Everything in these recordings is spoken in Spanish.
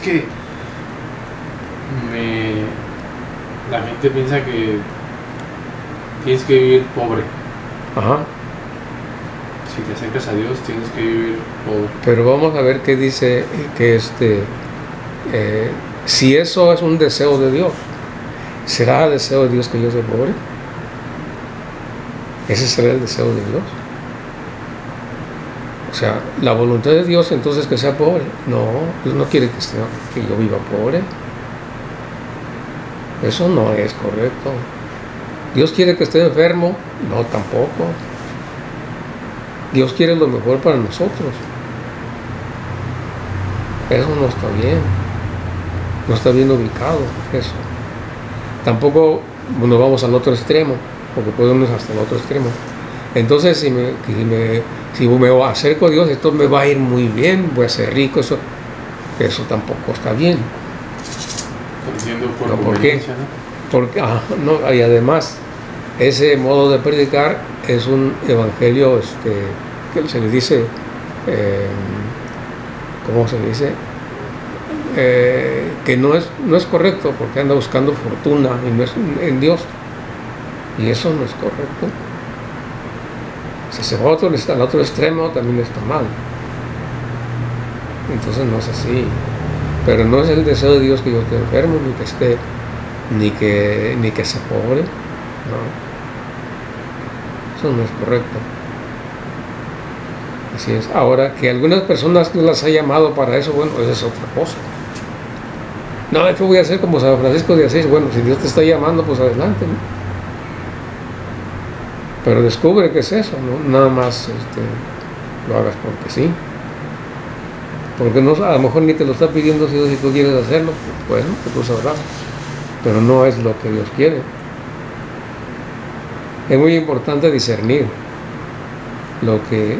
que la gente piensa que tienes que vivir pobre. Ajá. Si te acercas a Dios, tienes que vivir pobre. Pero vamos a ver qué dice que si eso es un deseo de Dios, ¿será el deseo de Dios que yo sea pobre? ¿Ese será el deseo de Dios? O sea, la voluntad de Dios entonces que sea pobre. No, Dios no quiere que yo viva pobre. Eso no es correcto. ¿Dios quiere que esté enfermo? No, tampoco. Dios quiere lo mejor para nosotros. Eso no está bien. No está bien ubicado eso. Tampoco nos vamos al otro extremo, porque podemos ir hasta el otro extremo. Entonces, si me acerco a Dios, esto me va a ir muy bien, voy a ser rico, eso tampoco está bien. Diciendo por No, ¿por qué? ¿no? Porque, no, y además, ese modo de predicar es un evangelio que se le dice, ¿cómo se dice? Que no es correcto, porque anda buscando fortuna y no es en Dios, y eso no es correcto. Si se va al otro extremo, también está mal. Entonces no es así. Pero no es el deseo de Dios que yo esté enfermo, ni que sea pobre. No. Eso no es correcto. Así es. Ahora, que algunas personas no las ha llamado para eso, bueno, esa es otra cosa. No, yo voy a hacer como San Francisco de Asís. Bueno, si Dios te está llamando, pues adelante, ¿no? Pero descubre qué es eso, ¿no? Nada más lo hagas porque sí. Porque no, a lo mejor ni te lo está pidiendo si tú quieres hacerlo, pues bueno, que tú sabrás. Pero no es lo que Dios quiere. Es muy importante discernir lo que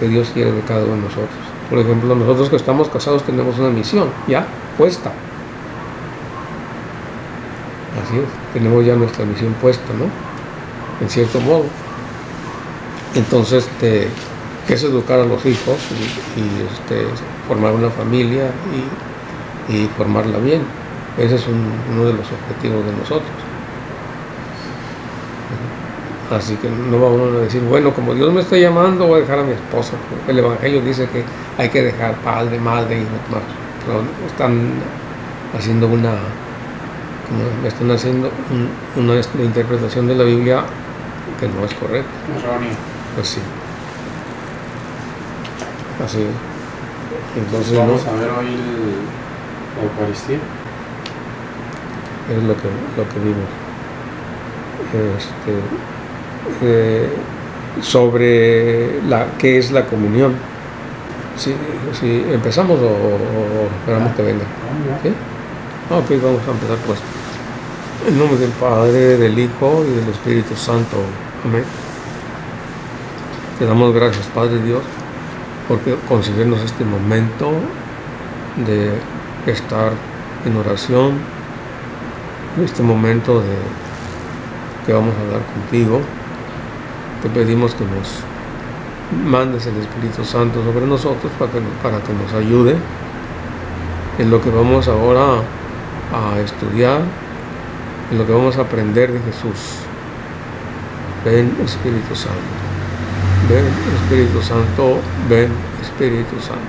Dios quiere de cada uno de nosotros. Por ejemplo, nosotros que estamos casados tenemos una misión, ya, puesta. Así es, tenemos ya nuestra misión puesta, ¿no? En cierto modo. Entonces, que es educar a los hijos y formar una familia y formarla bien. Ese es uno de los objetivos de nosotros. Así que no vamos a decir, bueno, como Dios me está llamando, voy a dejar a mi esposa. El Evangelio dice que hay que dejar padre, madre, hijos, pero están haciendo una interpretación de la Biblia que no es correcta. Errónea. Pues sí. Así es. Entonces vamos a ver hoy la Eucaristía. Es lo que vimos. Sobre qué es la comunión. ¿Sí empezamos o esperamos que venga? ¿Sí? Ok, vamos a empezar pues. En nombre del Padre, del Hijo y del Espíritu Santo. Amén. Te damos gracias, Padre Dios, por concedernos este momento de estar en oración, este momento que vamos a hablar contigo. Te pedimos que nos mandes el Espíritu Santo sobre nosotros para que nos ayude en lo que vamos ahora a estudiar, en lo que vamos a aprender de Jesús. Ven, Espíritu Santo. Ven, Espíritu Santo. Ven, Espíritu Santo.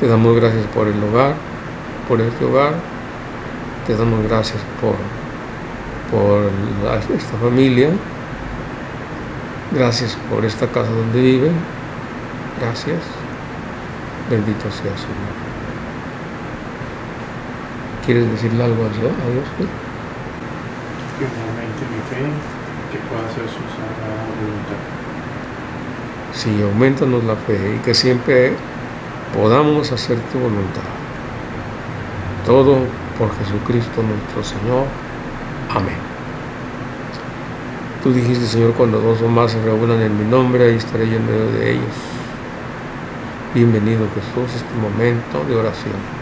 Te damos gracias por el hogar, por este hogar. Te damos gracias por esta familia. Gracias por esta casa donde viven. Gracias. Bendito sea Señor. ¿Quieres decirle algo a Dios? Que aumente mi fe, que pueda hacer su sagrada voluntad. Sí, aumentanos la fe y que siempre podamos hacer tu voluntad. Todo por Jesucristo nuestro Señor. Amén. Tú dijiste, Señor, cuando dos o más se reúnan en mi nombre, ahí estaré yo en medio de ellos. Bienvenido, Jesús, a este momento de oración.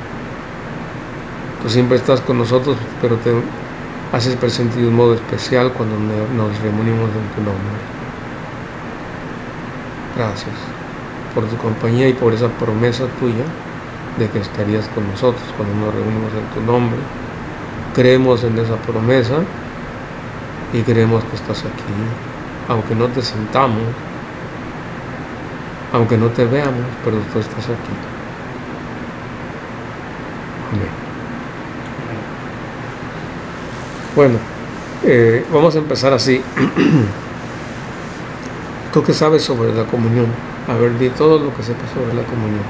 Tú siempre estás con nosotros, pero te haces presente de un modo especial cuando nos reunimos en tu nombre. Gracias por tu compañía y por esa promesa tuya de que estarías con nosotros cuando nos reunimos en tu nombre. Creemos en esa promesa y creemos que estás aquí, aunque no te sintamos, aunque no te veamos, pero tú estás aquí. Amén. Bueno, vamos a empezar así. ¿Tú qué sabes sobre la comunión? A ver, di todo lo que sepas sobre la comunión.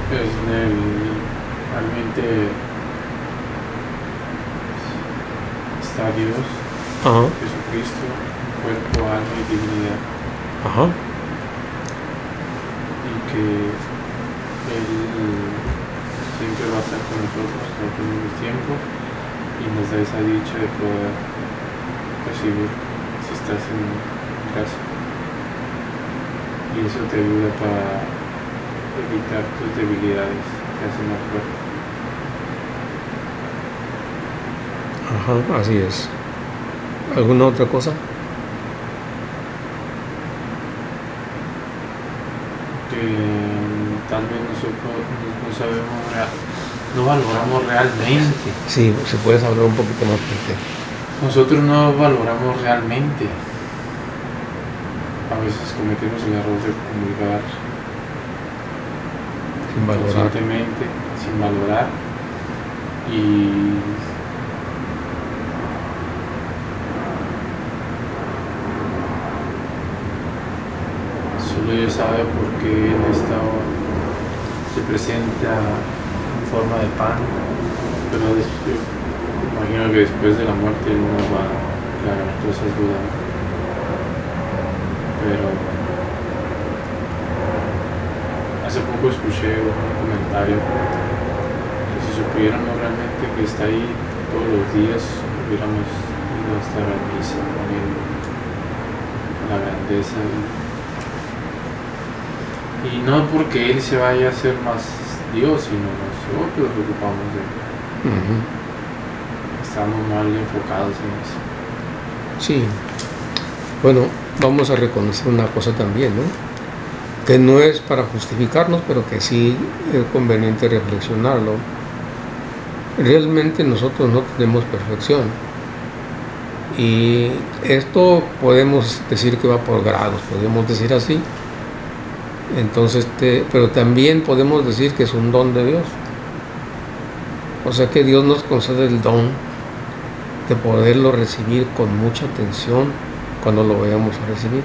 Pues realmente está Dios, Ajá, Jesucristo, cuerpo, alma y divinidad, ajá, y que Él siempre va a estar con nosotros en los mismos tiempos y nos da esa dicha de poder recibir si estás en casa. Y eso te ayuda para evitar tus debilidades, te hace más fuerte. ajá, así es. ¿Alguna otra cosa? Que tal vez nosotros no sabemos, no valoramos realmente. Sí, si puedes hablar un poquito más fuerte. Nosotros no valoramos realmente. A veces cometemos el error de comulgar Sin valorar. conscientemente, sin valorar, y solo Dios sabe por qué Él se presenta en forma de pan, pero yo imagino que después de la muerte Él no va a aclarar todas esas dudas. Pero hace poco escuché un comentario que si supiéramos realmente que está ahí todos los días, hubiéramos ido a estar a misa con Él, la grandeza. Y no porque Él se vaya a hacer más Dios, sino nosotros nos ocupamos de Él. Ujú. Estamos mal enfocados en eso. Sí. Bueno, vamos a reconocer una cosa también, ¿no? Que no es para justificarnos, pero que sí es conveniente reflexionarlo. Realmente nosotros no tenemos perfección. Y esto podemos decir que va por grados, podemos decir así. Entonces, pero también podemos decir que es un don de Dios. O sea que Dios nos concede el don de poderlo recibir con mucha atención cuando lo vayamos a recibir.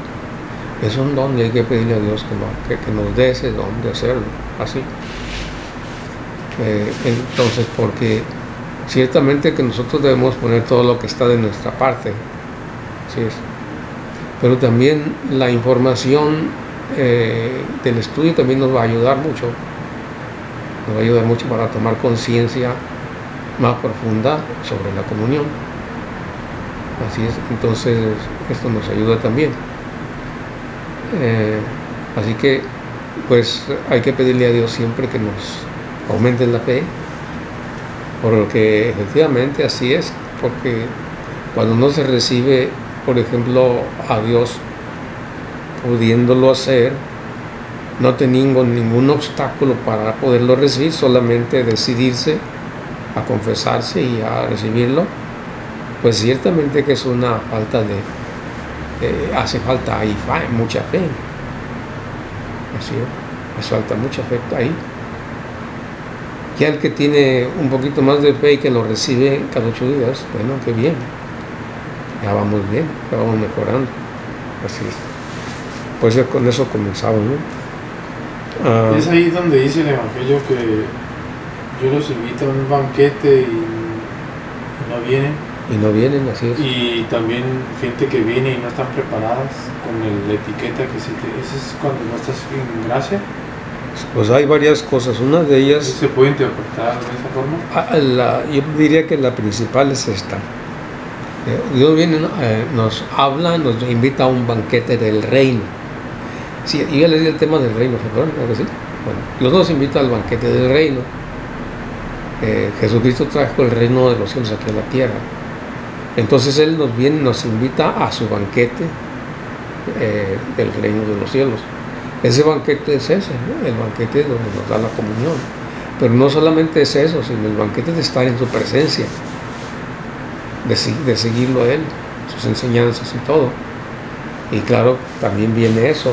Es un don y hay que pedirle a Dios que nos dé ese don de hacerlo así. Entonces, porque ciertamente que nosotros debemos poner todo lo que está de nuestra parte, así es. Pero también la información del estudio también nos va a ayudar mucho. Nos va a ayudar mucho para tomar conciencia más profunda sobre la comunión. Así es, entonces esto nos ayuda también. Así que pues hay que pedirle a Dios siempre que nos aumente la fe, porque efectivamente así es, porque cuando no se recibe, por ejemplo, a Dios pudiéndolo hacer, no teniendo ningún obstáculo para poderlo recibir, solamente decidirse a confesarse y a recibirlo, pues ciertamente que es una falta hace falta ahí mucha fe. Así es, hace falta mucha fe ahí. Ya el que tiene un poquito más de fe y que lo recibe cada 8 días, bueno, qué bien. Ya vamos bien, ya vamos mejorando. Así es. Pues ya con eso comenzamos, ¿no? Es ahí donde dice el Evangelio que yo los invito a un banquete y no vienen. Y no vienen, así es. Y también gente que viene y no están preparadas con la etiqueta que eso es cuando no estás en gracia. Pues hay varias cosas. Una de ellas... ¿Se puede interpretar de esa forma? Yo diría que la principal es esta. Dios viene, nos habla, nos invita a un banquete del reino. Sí, yo ya le di el tema del reino, ¿se acuerdan? ¿Algo así? Bueno, Dios nos invita al banquete del reino. Jesucristo trajo el reino de los cielos aquí a la tierra. Entonces Él nos viene y nos invita a su banquete del reino de los cielos. Ese banquete es ese, ¿no? El banquete donde nos da la comunión. Pero no solamente es eso, sino el banquete de estar en su presencia, de seguirlo a Él, sus enseñanzas y todo. Y claro, también viene eso.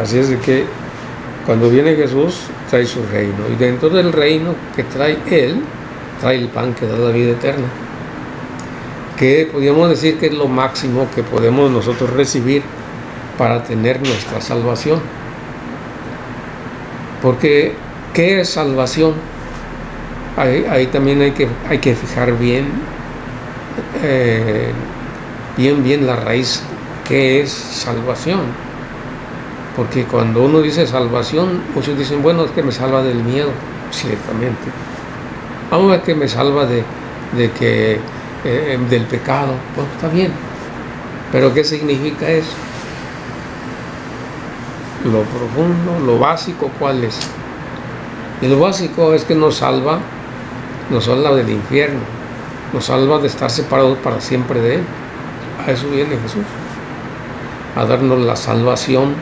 Así es de que cuando viene Jesús, trae su reino. Y dentro del reino que trae Él, trae el pan que da la vida eterna. Que podríamos decir que es lo máximo que podemos nosotros recibir para tener nuestra salvación. Porque, ¿qué es salvación? Ahí también hay que fijar bien la raíz. ¿Qué es salvación? Porque cuando uno dice salvación, muchos dicen, bueno, es que me salva del miedo, ciertamente. Vamos a ver que me salva del pecado. Pues está bien. Pero ¿qué significa eso? Lo profundo, lo básico, ¿cuál es? Y lo básico es que nos salva del infierno, nos salva de estar separados para siempre de Él. A eso viene Jesús, a darnos la salvación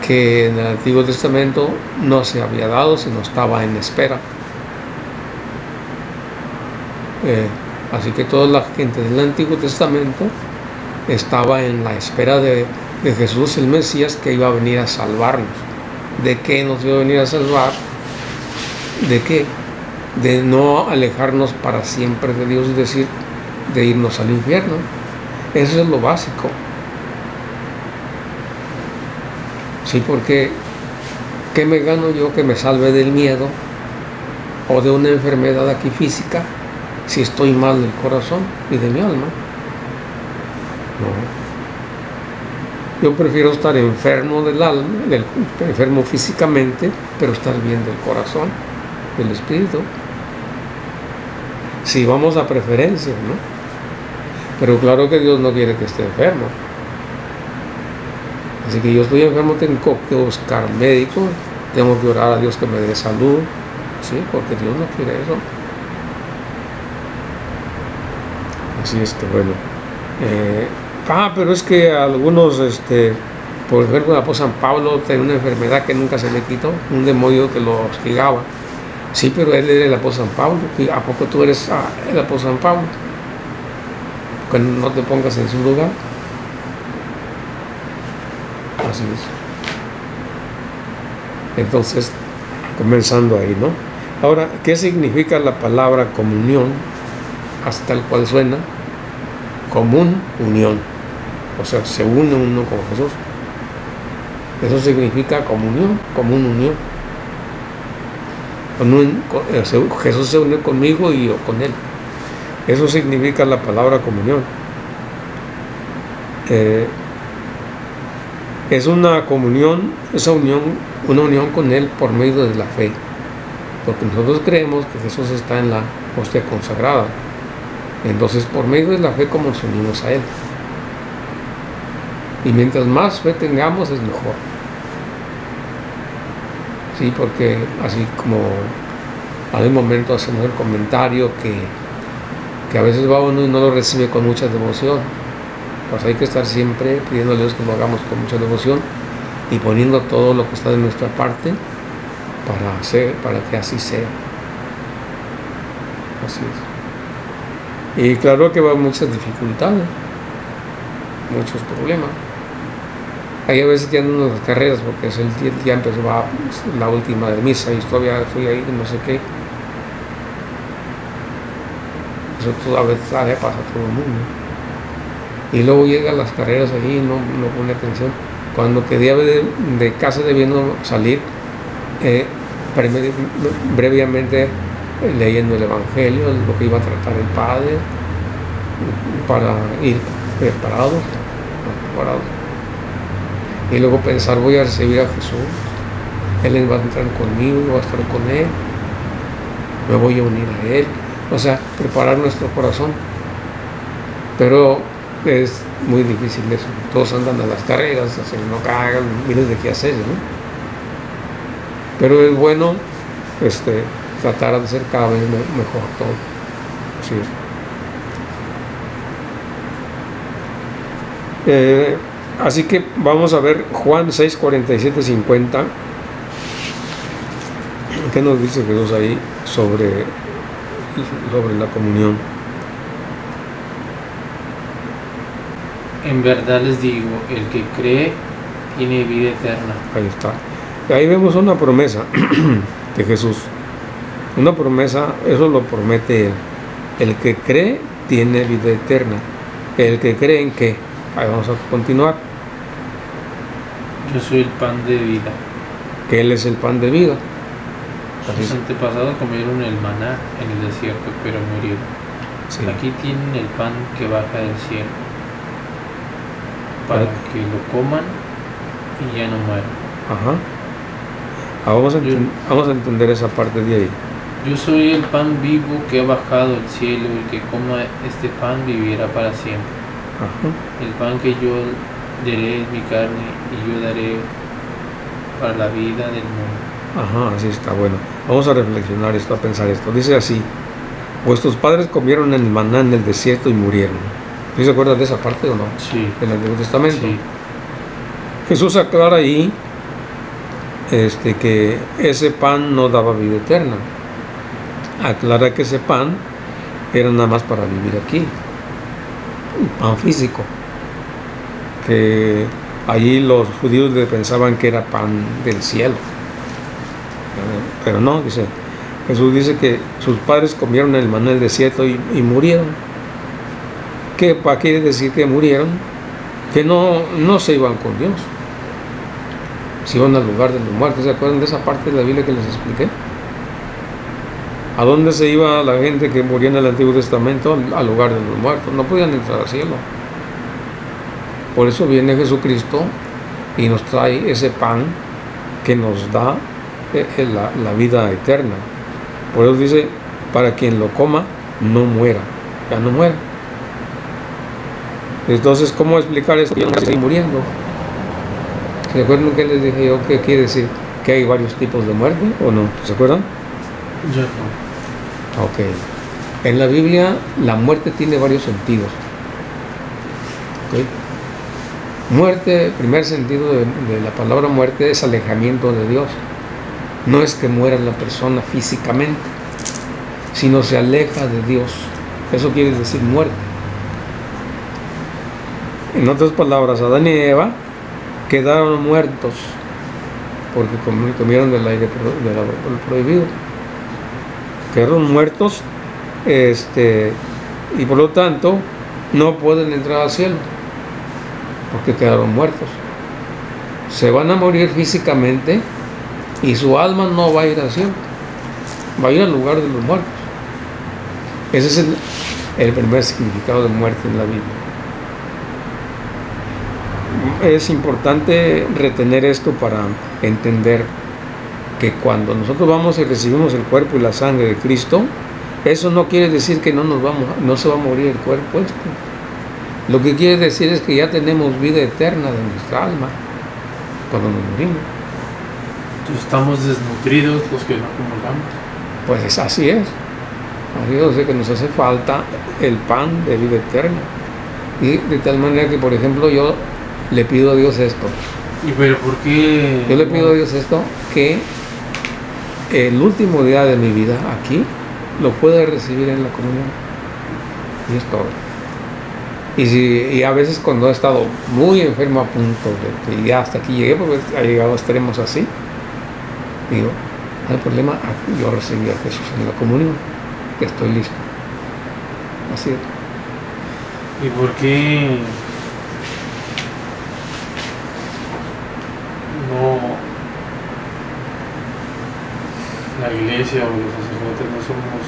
que en el Antiguo Testamento no se había dado, sino estaba en espera. Así que toda la gente del Antiguo Testamento estaba en la espera de Jesús, el Mesías, que iba a venir a salvarnos. ¿De qué nos iba a venir a salvar? ¿De qué? De no alejarnos para siempre de Dios, es decir, de irnos al infierno. Eso es lo básico. Sí, porque ¿qué me gano yo que me salve del miedo o de una enfermedad aquí física si estoy mal del corazón y de mi alma? No. Yo prefiero estar enfermo del alma, enfermo físicamente, pero estar bien del corazón, del espíritu. Si vamos a preferencia, ¿no? Pero claro que Dios no quiere que esté enfermo. Así que yo estoy enfermo, tengo que buscar médico, tengo que orar a Dios que me dé salud, ¿sí? Porque Dios no quiere eso. Así es que bueno. Pero es que algunos, por ejemplo, el apóstol San Pablo tenía una enfermedad que nunca se le quitó, un demonio que lo hostigaba. Sí, pero él era el apóstol San Pablo. ¿A poco tú eres el apóstol San Pablo? Que no te pongas en su lugar. Así es. Entonces, comenzando ahí, ¿no? Ahora, ¿qué significa la palabra comunión? Hasta el cual suena común unión. O sea, se une uno con Jesús. Eso significa comunión, común unión. Jesús se une conmigo y yo con Él. Eso significa la palabra comunión. Es una comunión, una unión con Él por medio de la fe. Porque nosotros creemos que Jesús está en la hostia consagrada. Entonces, por medio de la fe, como nos unimos a Él. Y mientras más fe tengamos, es mejor. Sí, porque así como hay un momento hacemos el comentario que a veces va uno y no lo recibe con mucha devoción. Pues hay que estar siempre pidiéndole a Dios que lo hagamos con mucha devoción y poniendo todo lo que está de nuestra parte para que así sea. Así es. Y claro que va a haber muchas dificultades, muchos problemas. Hay a veces que andan en las carreras porque ya empezó la última de misa y todavía estoy ahí, no sé qué. Eso todavía pasa a todo el mundo. Y luego llegan las carreras allí y no pone atención. Cuando quedé de casa debiendo salir, brevemente leyendo el Evangelio, lo que iba a tratar el Padre, para ir preparados. Y luego pensar, voy a recibir a Jesús, Él va a entrar conmigo, voy a estar con Él, me voy a unir a Él. O sea, preparar nuestro corazón. Pero es muy difícil eso. Todos andan a las carreras, no cagan miles de quehaceres, ¿no? Pero es bueno tratar de ser cada vez mejor todo. Así es. Así que vamos a ver Juan 6, 47, 50. ¿Qué nos dice Jesús ahí sobre la comunión? En verdad les digo, el que cree tiene vida eterna. Ahí está. Ahí vemos una promesa de Jesús. Una promesa, eso lo promete Él. El que cree tiene vida eterna. El que cree en qué. Ahí vamos a continuar. Yo soy el pan de vida. Que Él es el pan de vida. Sus antepasados comieron el maná en el desierto, pero murieron. Sí. Aquí tienen el pan que baja del cielo, para que lo coman y ya no mueran. Ajá. Vamos a entender esa parte de ahí. Yo soy el pan vivo que ha bajado del cielo, el que coma este pan vivirá para siempre. Ajá. El pan que yo daré es mi carne y yo daré para la vida del mundo. Ajá, así está, bueno. Vamos a reflexionar esto, a pensar esto. Dice así: vuestros padres comieron el maná en el desierto y murieron. ¿Sí se acuerdan de esa parte o no? Sí. Del Antiguo Testamento. Sí. Jesús aclara ahí que ese pan no daba vida eterna. Aclara que ese pan era nada más para vivir aquí, un pan físico, que allí los judíos pensaban que era pan del cielo, pero no, dice Jesús, dice que sus padres comieron el maná del desierto y murieron. ¿Qué quiere decir que murieron? Que no se iban con Dios, se iban al lugar de los muertos. ¿Se acuerdan de esa parte de la Biblia que les expliqué? ¿A dónde se iba la gente que moría en el Antiguo Testamento? Al lugar de los muertos. No podían entrar al cielo. Por eso viene Jesucristo y nos trae ese pan que nos da la vida eterna. Por eso dice, para quien lo coma, no muera. Ya no muera. Entonces, ¿cómo explicar esto? Yo no estoy muriendo. ¿Se acuerdan que les dije yo qué quiere decir? ¿Que hay varios tipos de muerte o no? ¿Se acuerdan? Ya no. Ok. En la Biblia la muerte tiene varios sentidos. ¿Okay? Muerte, el primer sentido de la palabra muerte es alejamiento de Dios. No es que muera la persona físicamente, sino se aleja de Dios. Eso quiere decir muerte. En otras palabras, Adán y Eva quedaron muertos porque comieron del aire del árbol prohibido. Quedaron muertos y por lo tanto no pueden entrar al cielo porque quedaron muertos. Se van a morir físicamente y su alma no va a ir al cielo, va a ir al lugar de los muertos. Ese es el primer significado de muerte en la Biblia. Es importante retener esto para entender que cuando nosotros vamos y recibimos el cuerpo y la sangre de Cristo, eso no quiere decir que no se va a morir el cuerpo Lo que quiere decir es que ya tenemos vida eterna de nuestra alma cuando nos morimos. Entonces estamos desnutridos los que no comulgamos. Pues así es. Así es, que nos hace falta el pan de vida eterna. Y de tal manera que, por ejemplo, yo le pido a Dios esto. ¿Y pero por qué? Yo le pido a Dios esto, que el último día de mi vida aquí lo pueda recibir en la comunión. Y es todo. Y a veces cuando he estado muy enfermo, a punto de que ya hasta aquí llegué, porque ha llegado a extremos así, digo, no hay problema, yo recibí a Jesús en la comunión, que estoy listo. Así es. ¿Y por qué no la iglesia o los sacerdotes no somos,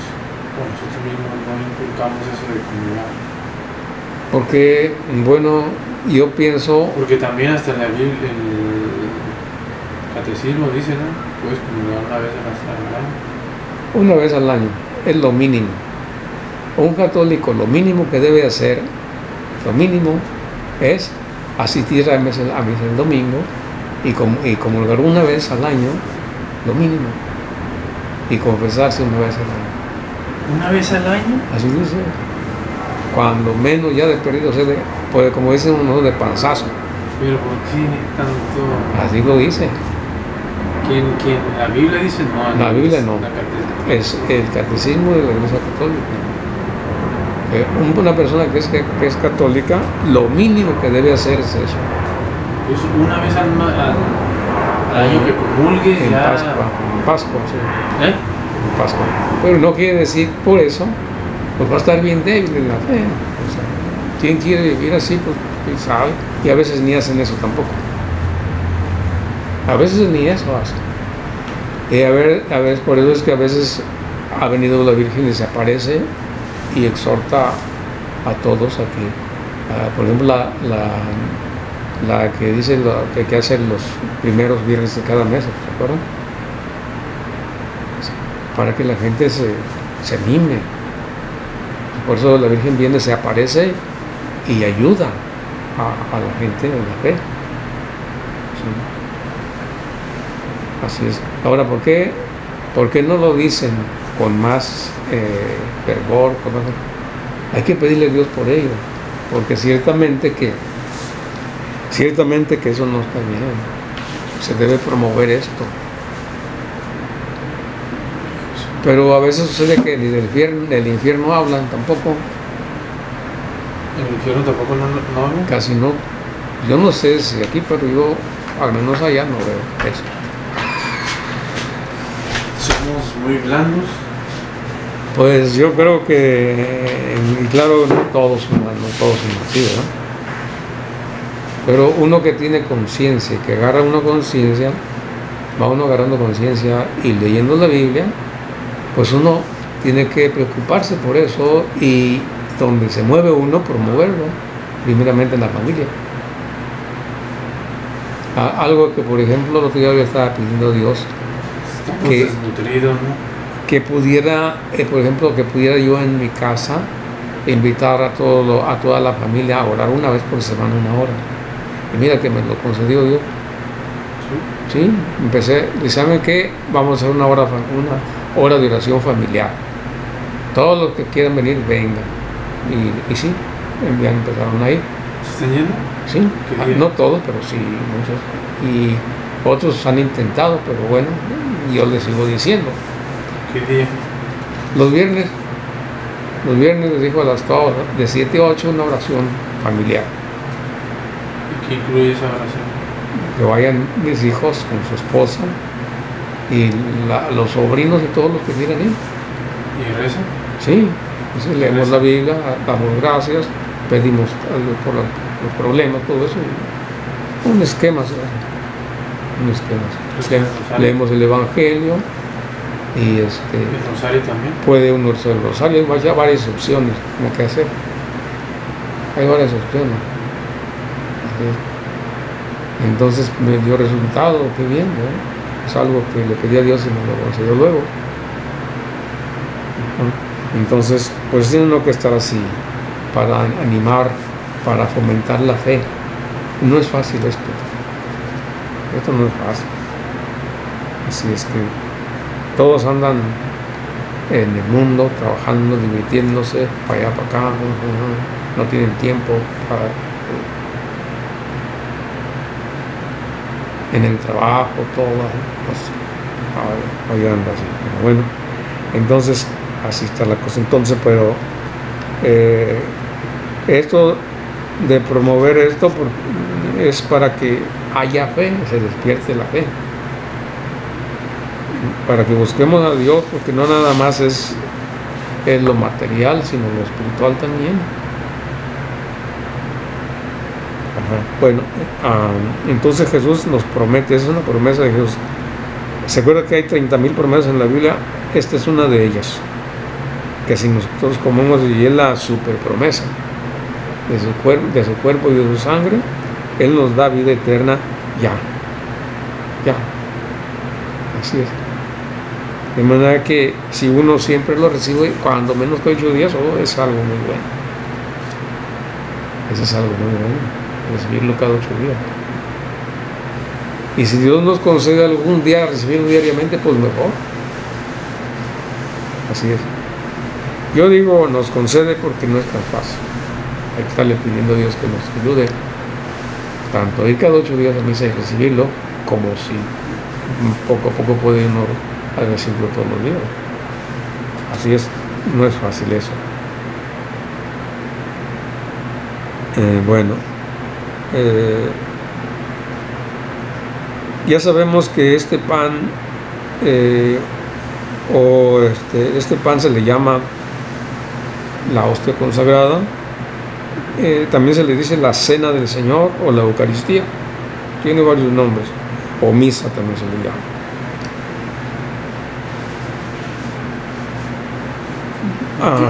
o nosotros mismos no inculcamos eso de comulgar? Porque, bueno, yo pienso... Porque también hasta en la Biblia, el catecismo dice, ¿no? Puedes comulgar una vez al año, es lo mínimo. Un católico lo mínimo que debe hacer, lo mínimo es asistir a misa el domingo y comulgar una vez al año, lo mínimo, y confesarse una vez al año. ¿Una vez al año? Así dice. cuando menos ya de perdido, o sea, pues, como dicen uno, de panzazo. Pero ¿por qué tanto? Así lo dice. ¿Quién? ¿La Biblia dice? No, La Biblia no. La catecismo. Es el catecismo de la Iglesia Católica. Una persona que es católica, lo mínimo que debe hacer es eso. Pues una vez al año que comulgue En ya... Pascua, sí. ¿Eh? En Pascua. Pero no quiere decir por eso, pues va a estar bien débil en la fe. O sea, quien quiere vivir así, pues sabe. Y a veces ni hacen eso tampoco. A veces ni eso hacen. Y a ver, por eso es que a veces ha venido la Virgen y se aparece y exhorta a todos a que, por ejemplo, la que dice que hay que hacer los primeros viernes de cada mes, ¿se acuerdan? Para que la gente se anime. Por eso la Virgen viene, se aparece y ayuda a la gente en la fe. Sí. Así es. Ahora, ¿por qué no lo dicen con más fervor? Hay que pedirle a Dios por ello, porque ciertamente que eso no está bien. Se debe promover esto. Pero a veces sucede que ni del infierno hablan tampoco. ¿El infierno tampoco no habla? Casi no. Yo no sé si aquí, pero yo, al menos allá, no veo eso. Somos muy blandos. Pues yo creo que, y claro, no todos son así, ¿verdad? Pero uno que tiene conciencia y que agarra una conciencia, va uno agarrando conciencia y leyendo la Biblia, pues uno tiene que preocuparse por eso y donde se mueve uno, promoverlo, primeramente en la familia. Algo que, por ejemplo, el otro día yo estaba pidiendo a Dios Estamos desnutridos, ¿no? Que pudiera, por ejemplo, que pudiera yo en mi casa invitar a toda la familia a orar una vez por semana, 1 hora. Y mira que me lo concedió Dios. Sí, empecé, ¿saben qué? Vamos a hacer una hora de oración familiar. Todos los que quieran venir, vengan. Y sí, ya empezaron a ir. ¿Se están yendo? Sí, no todos, pero sí muchos. Y otros han intentado, pero bueno, yo les sigo diciendo. ¿Qué día? Los viernes les dijo a las 2, de 7 a 8, una oración familiar. ¿Y qué incluye esa oración? Que vayan mis hijos con su esposa y los sobrinos y todos los que quieran ir. ¿Y reza? Sí, entonces leemos la Biblia, damos gracias, pedimos por los problemas, todo eso. Un esquema, leemos el Evangelio y ¿El rosario también? puede uno hacer el rosario, hay varias opciones como que hacer. Hay varias opciones. Entonces me dio resultado, qué bien, ¿no? Es algo que le pedí a Dios y me lo concedió luego. Entonces, pues tiene uno que estar así, para animar, para fomentar la fe. No es fácil esto no es fácil. Así es que todos andan en el mundo, trabajando, divirtiéndose, para allá, para acá, no tienen tiempo para... en el trabajo, todo, pues ahí anda así. Pero bueno, entonces así está la cosa. Entonces, pero esto de promover esto es para que haya fe, se despierte la fe, para que busquemos a Dios, porque no nada más es lo material, sino lo espiritual también. Bueno, entonces Jesús nos promete, esa es una promesa de Jesús. ¿Se acuerda que hay 30,000 promesas en la Biblia? Esta es una de ellas, que si nosotros comemos, y es la super promesa de su cuerpo y de su sangre, Él nos da vida eterna ya, así es. De manera que si uno siempre lo recibe, cuando menos que 8 días, es algo muy bueno. Eso es algo muy bueno, recibirlo cada 8 días. Y si Dios nos concede algún día recibirlo diariamente, pues mejor. Así es. Yo digo nos concede porque no es tan fácil. hay que estarle pidiendo a Dios que nos ayude, tanto ir cada 8 días a misa y recibirlo, como si poco a poco puede uno recibirlo todos los días. Así es, no es fácil eso. Bueno, ya sabemos que este pan este pan se le llama la hostia consagrada. También se le dice la cena del Señor o la Eucaristía. Tiene varios nombres. O misa también se le llama.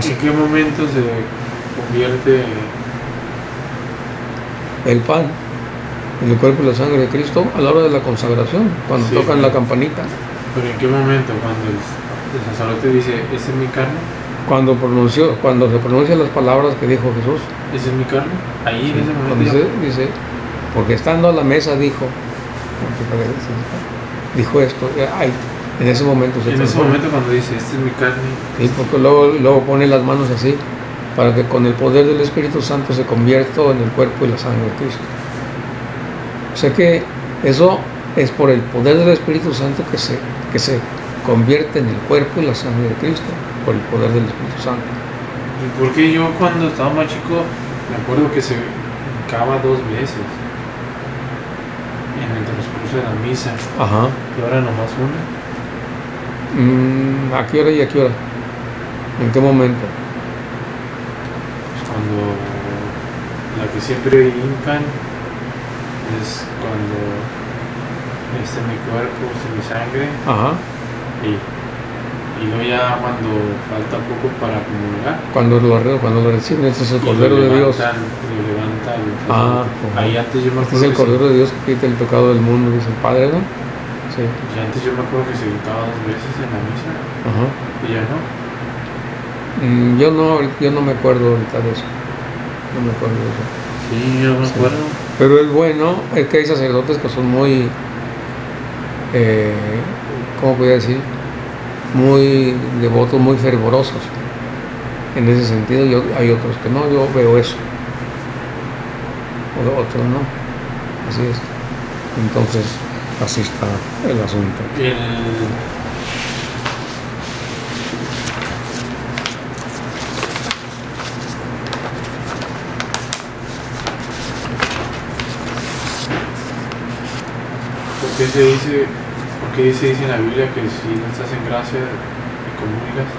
¿En qué momento se convierte el pan en el cuerpo y la sangre de Cristo? A la hora de la consagración, cuando tocan la campanita. ¿Pero en qué momento? Cuando el sacerdote dice, ¿esa es mi carne? Cuando se pronuncian las palabras que dijo Jesús. ¿Esa es mi carne? Ahí en ese momento. Dice, porque estando a la mesa dijo esto. En ese momento en ese momento cuando dice, esta es mi carne. Sí, porque luego pone las manos así, para que con el poder del Espíritu Santo se convierta en el cuerpo y la sangre de Cristo. O sea que eso es por el poder del Espíritu Santo que se convierte en el cuerpo y la sangre de Cristo, por el poder del Espíritu Santo. ¿Y por qué yo cuando estaba más chico me acuerdo que se hincaba 2 veces en el transcurso de la misa? Ajá. ¿Y ahora nomás una? ¿A qué hora y a qué hora? ¿En qué momento? Pues cuando la que siempre hincan es cuando este es mi cuerpo, este es mi sangre. Ajá. Y luego ya cuando falta poco para comulgar. Cuando lo reciben, este es el Cordero de Dios. Lo levantan. Ahí antes yo me acuerdo. Este es el Cordero de Dios que quita el pecado del mundo, dice el Padre, ¿no? Sí. Y antes yo me acuerdo que se hincaba 2 veces en la misa. Ajá. Y ya no. Yo no me acuerdo ahorita de eso. No me acuerdo de eso. Sí, yo me acuerdo. Pero el bueno es que hay sacerdotes que son muy, ¿cómo podría decir? Muy devotos, muy fervorosos. En ese sentido, hay otros que no, yo veo eso. Otros no. Así es. Entonces, así está el asunto. ¿Por qué se dice en la Biblia que si no estás en gracia y comulgas,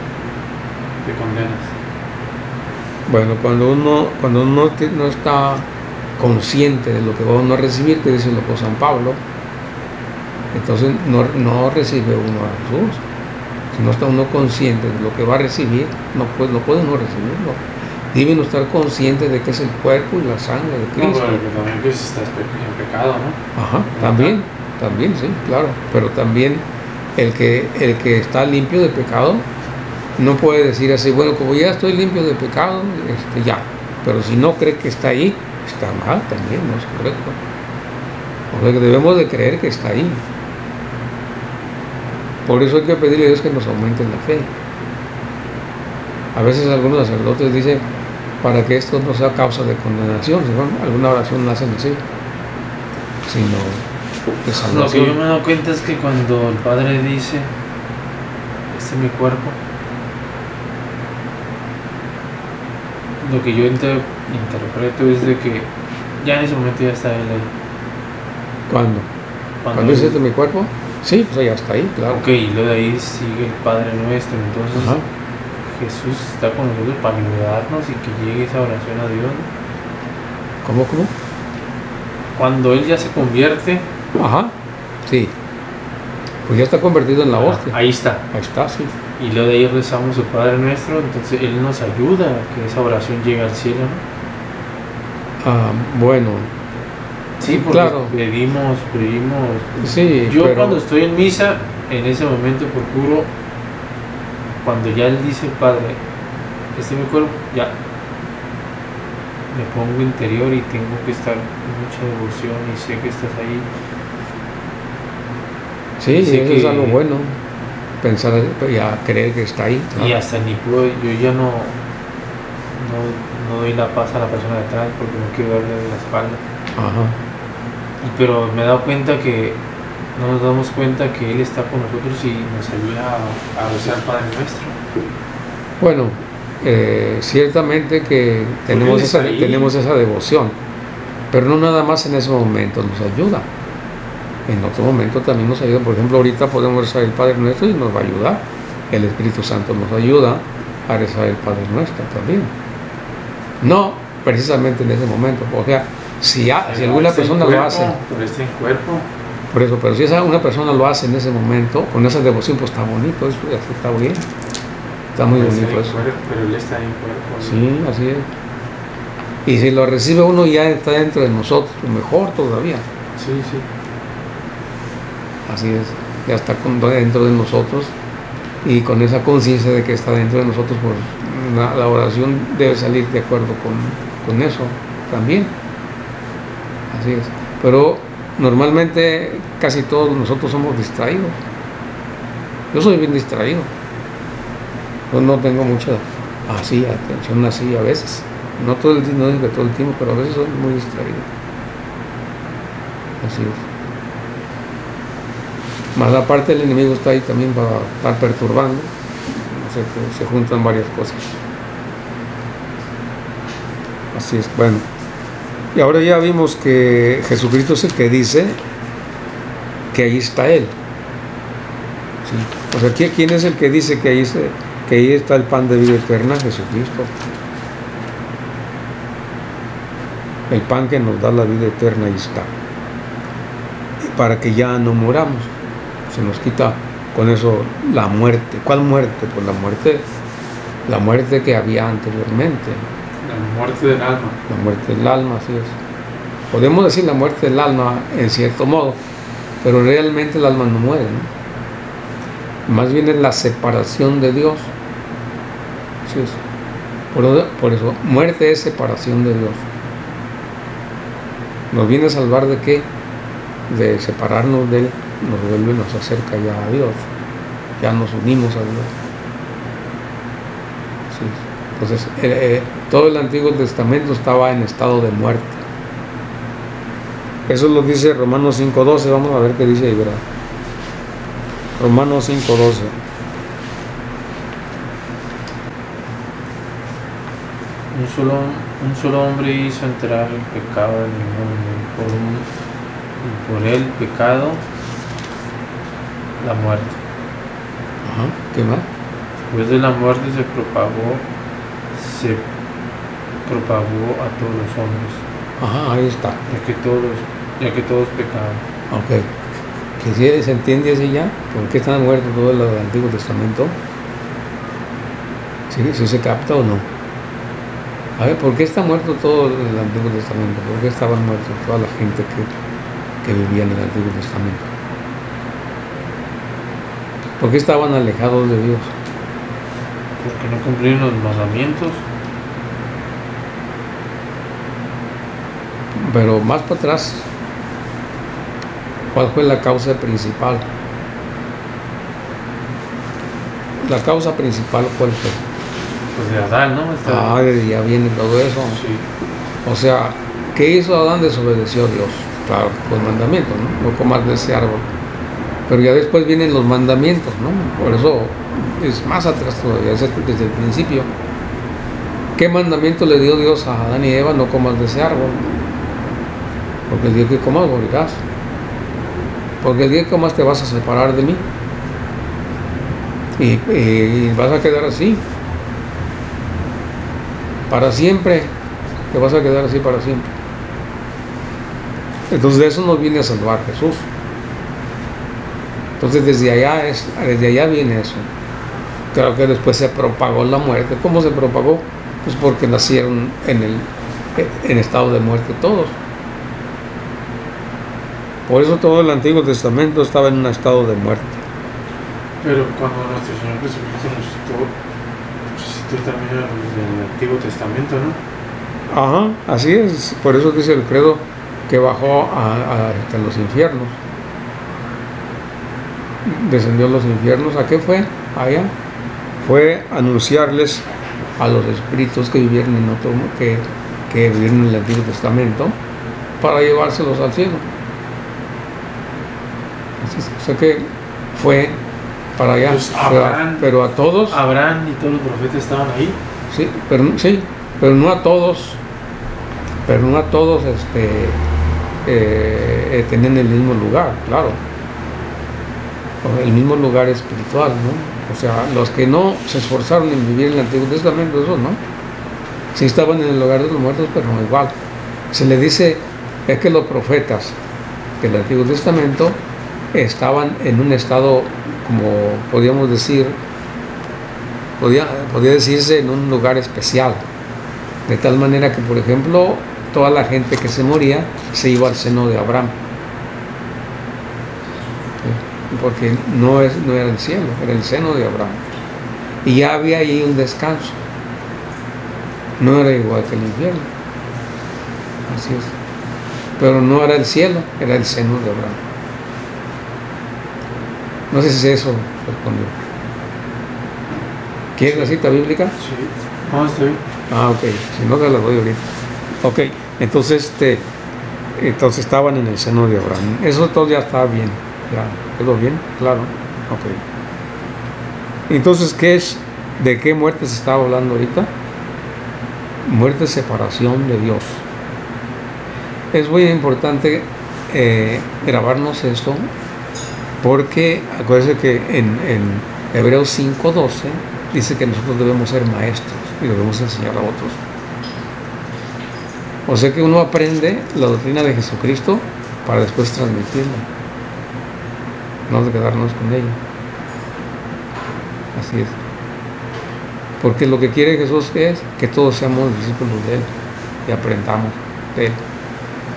te condenas? Bueno, cuando uno no está consciente de lo que va uno a recibir, que dice loco San Pablo, entonces no recibe uno a Jesús. Si no está uno consciente de lo que va a recibir, no puede uno recibirlo. Debe uno estar consciente de que es el cuerpo y la sangre de Cristo. No, pero también que estás en pecado, ¿no? Ajá, también, sí, claro. Pero también el que está limpio de pecado no puede decir así, bueno, como ya estoy limpio de pecado, ya. Pero si no cree que está ahí, está mal también, no es correcto. O sea que debemos de creer que está ahí. Por eso hay que pedirle a Dios que nos aumente la fe. A veces algunos sacerdotes dicen, para que esto no sea causa de condenación, si alguna oración la hacen así, sino de salvación. Lo que yo me doy cuenta es que cuando el Padre dice, este es mi cuerpo, lo que yo interpreto es de que ya en ese momento ya está Él ahí. ¿Cuándo? ¿Cuándo dice este es mi cuerpo? Sí, pues ya está ahí, claro. Ok, y luego de ahí sigue el Padre Nuestro, entonces Ajá. Jesús está con nosotros para ayudarnos y que llegue esa oración a Dios. ¿Cómo? Cuando Él ya se convierte. Ajá, sí. Pues ya está convertido en la hostia. Ahí está. Ahí está, sí. Y luego de ahí rezamos el Padre Nuestro, entonces Él nos ayuda a que esa oración llegue al cielo, ¿no? Bueno. Sí, porque claro. pedimos. Sí, yo cuando estoy en misa, en ese momento procuro, cuando ya Él dice el Padre, este es mi cuerpo, ya me pongo interior y tengo que estar con mucha devoción y sé que estás ahí. Sí, eso es algo bueno, pensar y creer que está ahí. Y hasta ni puedo, yo ya no no doy la paz a la persona de atrás porque no quiero darle la espalda. Ajá. Pero me he dado cuenta que no nos damos cuenta que Él está con nosotros y nos ayuda a rezar al Padre Nuestro. Bueno, ciertamente que tenemos esa devoción, pero no nada más en ese momento nos ayuda. En otro momento también nos ayuda. Por ejemplo, ahorita podemos rezar el Padre Nuestro y nos va a ayudar. El Espíritu Santo nos ayuda a rezar el Padre Nuestro también. No precisamente en ese momento. O sea, si alguna persona lo hace, pero está en cuerpo. por eso, pero si una persona lo hace en ese momento, con esa devoción, pues está bonito, eso está bien. Está muy bonito eso. Pero Él está en cuerpo. Sí, así es. Y si lo recibe uno ya está dentro de nosotros, mejor todavía. Sí, sí. Así es, ya está dentro de nosotros, y con esa conciencia de que está dentro de nosotros, pues la oración debe salir de acuerdo con eso también. Así es. Pero normalmente casi todos nosotros somos distraídos. Yo soy bien distraído. Yo no tengo mucha atención así a veces. No todo el tiempo, no es de todo el tiempo, pero a veces soy muy distraído. Así es. Más aparte el enemigo está ahí también para estar perturbando. Se juntan varias cosas. Así es, bueno. Y ahora ya vimos que Jesucristo es el que dice que ahí está Él. Sí. O sea, ¿quién es el que dice que ahí está el pan de vida eterna? Jesucristo. El pan que nos da la vida eterna, ahí está. Y para que ya no muramos. Se nos quita con eso la muerte. ¿Cuál muerte? Pues la muerte que había anteriormente. La muerte del alma. La muerte del alma, así es. Podemos decir la muerte del alma en cierto modo, pero realmente el alma no muere, ¿no? Más bien es la separación de Dios. Así es. Por eso, muerte es separación de Dios. ¿Nos viene a salvar de qué? De separarnos de Él. Nos vuelve, nos acerca ya a Dios, ya nos unimos a Dios. Sí. Entonces, todo el Antiguo Testamento estaba en estado de muerte. Eso lo dice Romanos 5:12, vamos a ver qué dice ahí, ¿verdad? Romanos 5:12. Un solo hombre hizo entrar el pecado en el mundo, y por el pecado la muerte. Ajá, ¿qué más? Después de la muerte se propagó a todos los hombres. Ajá, ahí está. Ya que todos pecaron. Ok. ¿Que si se entiende así ya? ¿Por qué están muertos todos los del Antiguo Testamento? ¿Sí se capta o no? A ver, ¿por qué está muerto todo el Antiguo Testamento? ¿Por qué estaban muertos toda la gente que vivía en el Antiguo Testamento? ¿Por qué estaban alejados de Dios? Porque no cumplieron los mandamientos. Pero más para atrás, ¿cuál fue la causa principal? La causa principal, ¿cuál fue? Pues de Adán, ¿no? Desde ya viene todo eso. Sí. O sea, ¿qué hizo Adán? Desobedeció a Dios. Claro, los mandamientos, ¿no? No comas de ese árbol. Pero ya después vienen los mandamientos, ¿no? Por eso es más atrás todavía, desde el principio. ¿Qué mandamiento le dio Dios a Adán y Eva? No comas de ese árbol. Porque el día que comas morirás. Porque el día que comas te vas a separar de mí. Y vas a quedar así. Para siempre. Te vas a quedar así para siempre. Entonces de eso nos viene a salvar Jesús. Entonces desde allá viene eso. Claro que después se propagó la muerte. ¿Cómo se propagó? Pues porque nacieron en estado de muerte todos. Por eso todo el Antiguo Testamento estaba en un estado de muerte. Pero cuando nuestro Señor Jesucristo resucitó también en el Antiguo Testamento, ¿no? Ajá, así es. Por eso dice el credo que bajó hasta los infiernos. Descendió a los infiernos. ¿A qué fue? Allá. Fue anunciarles a los espíritus que vivieron en otro que vivieron en el Antiguo Testamento para llevárselos al cielo. Así es, o sea que fue para allá, Pues pero a todos. Abraham y todos los profetas estaban ahí. Sí, pero no a todos, tenían el mismo lugar, claro, o el mismo lugar espiritual, ¿no? O sea, los que no se esforzaron en vivir en el Antiguo Testamento, esos no, sí estaban en el lugar de los muertos, pero no igual. Se le dice, es que los profetas del Antiguo Testamento estaban en un estado, como podíamos decir, podía decirse en un lugar especial, de tal manera que, por ejemplo, toda la gente que se moría se iba al seno de Abraham, porque no era el cielo, era el seno de Abraham, y ya había ahí un descanso. No era igual que el infierno, así es, pero no era el cielo, era el seno de Abraham. No sé si eso respondió. ¿Quieres la cita bíblica? Sí. No, está bien. Ah, ok. Si no, te la doy ahorita. Ok. Entonces, entonces estaban en el seno de Abraham. Eso todo ya está bien. ¿Ya quedó bien? Claro. Ok. Entonces, ¿de qué muerte se estaba hablando ahorita? Muerte de separación de Dios. Es muy importante grabarnos esto, porque acuérdense que en Hebreos 5:12 dice que nosotros debemos ser maestros y debemos enseñar a otros. O sea que uno aprende la doctrina de Jesucristo para después transmitirla, no de quedarnos con ella. Así es. Porque lo que quiere Jesús es que todos seamos discípulos de Él y aprendamos de Él,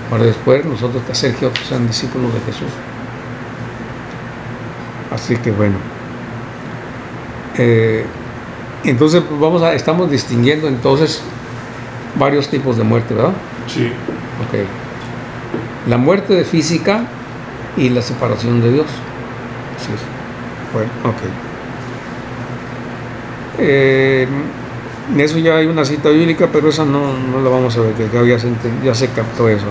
para después nosotros hacer que otros sean discípulos de Jesús. Así que bueno, entonces estamos distinguiendo entonces varios tipos de muerte, ¿verdad? Sí. Ok. La muerte física y la separación de Dios. Así es. Bueno, ok. En eso ya hay una cita bíblica, pero esa no la vamos a ver, que ya se captó eso.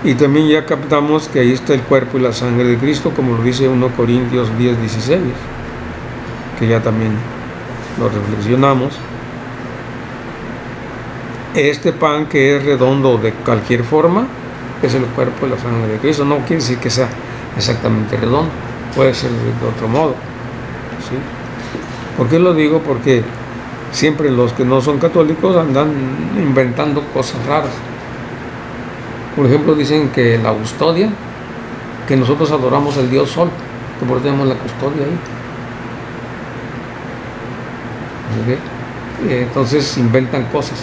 Y también ya captamos que ahí está el cuerpo y la sangre de Cristo, como lo dice 1 Corintios 10:16, que ya también lo reflexionamos. Este pan que es redondo de cualquier forma es el cuerpo y la sangre de Cristo. No quiere decir que sea exactamente redondo, puede ser de otro modo, ¿sí? ¿Por qué lo digo? Porque siempre los que no son católicos andan inventando cosas raras. Por ejemplo, dicen que la custodia, que nosotros adoramos al Dios Sol, que por eso tenemos la custodia ahí. ¿Okay? Entonces inventan cosas.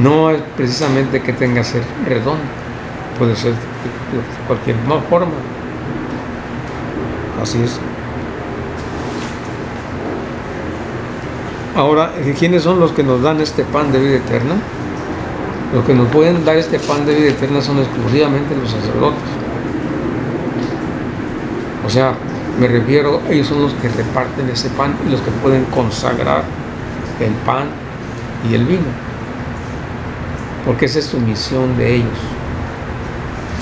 No es precisamente que tenga que ser redondo, puede ser de cualquier forma. Así es. Ahora, ¿quiénes son los que nos dan este pan de vida eterna? Los que nos pueden dar este pan de vida eterna son exclusivamente los sacerdotes. O sea, me refiero, ellos son los que reparten ese pan y los que pueden consagrar el pan y el vino, porque esa es su misión de ellos.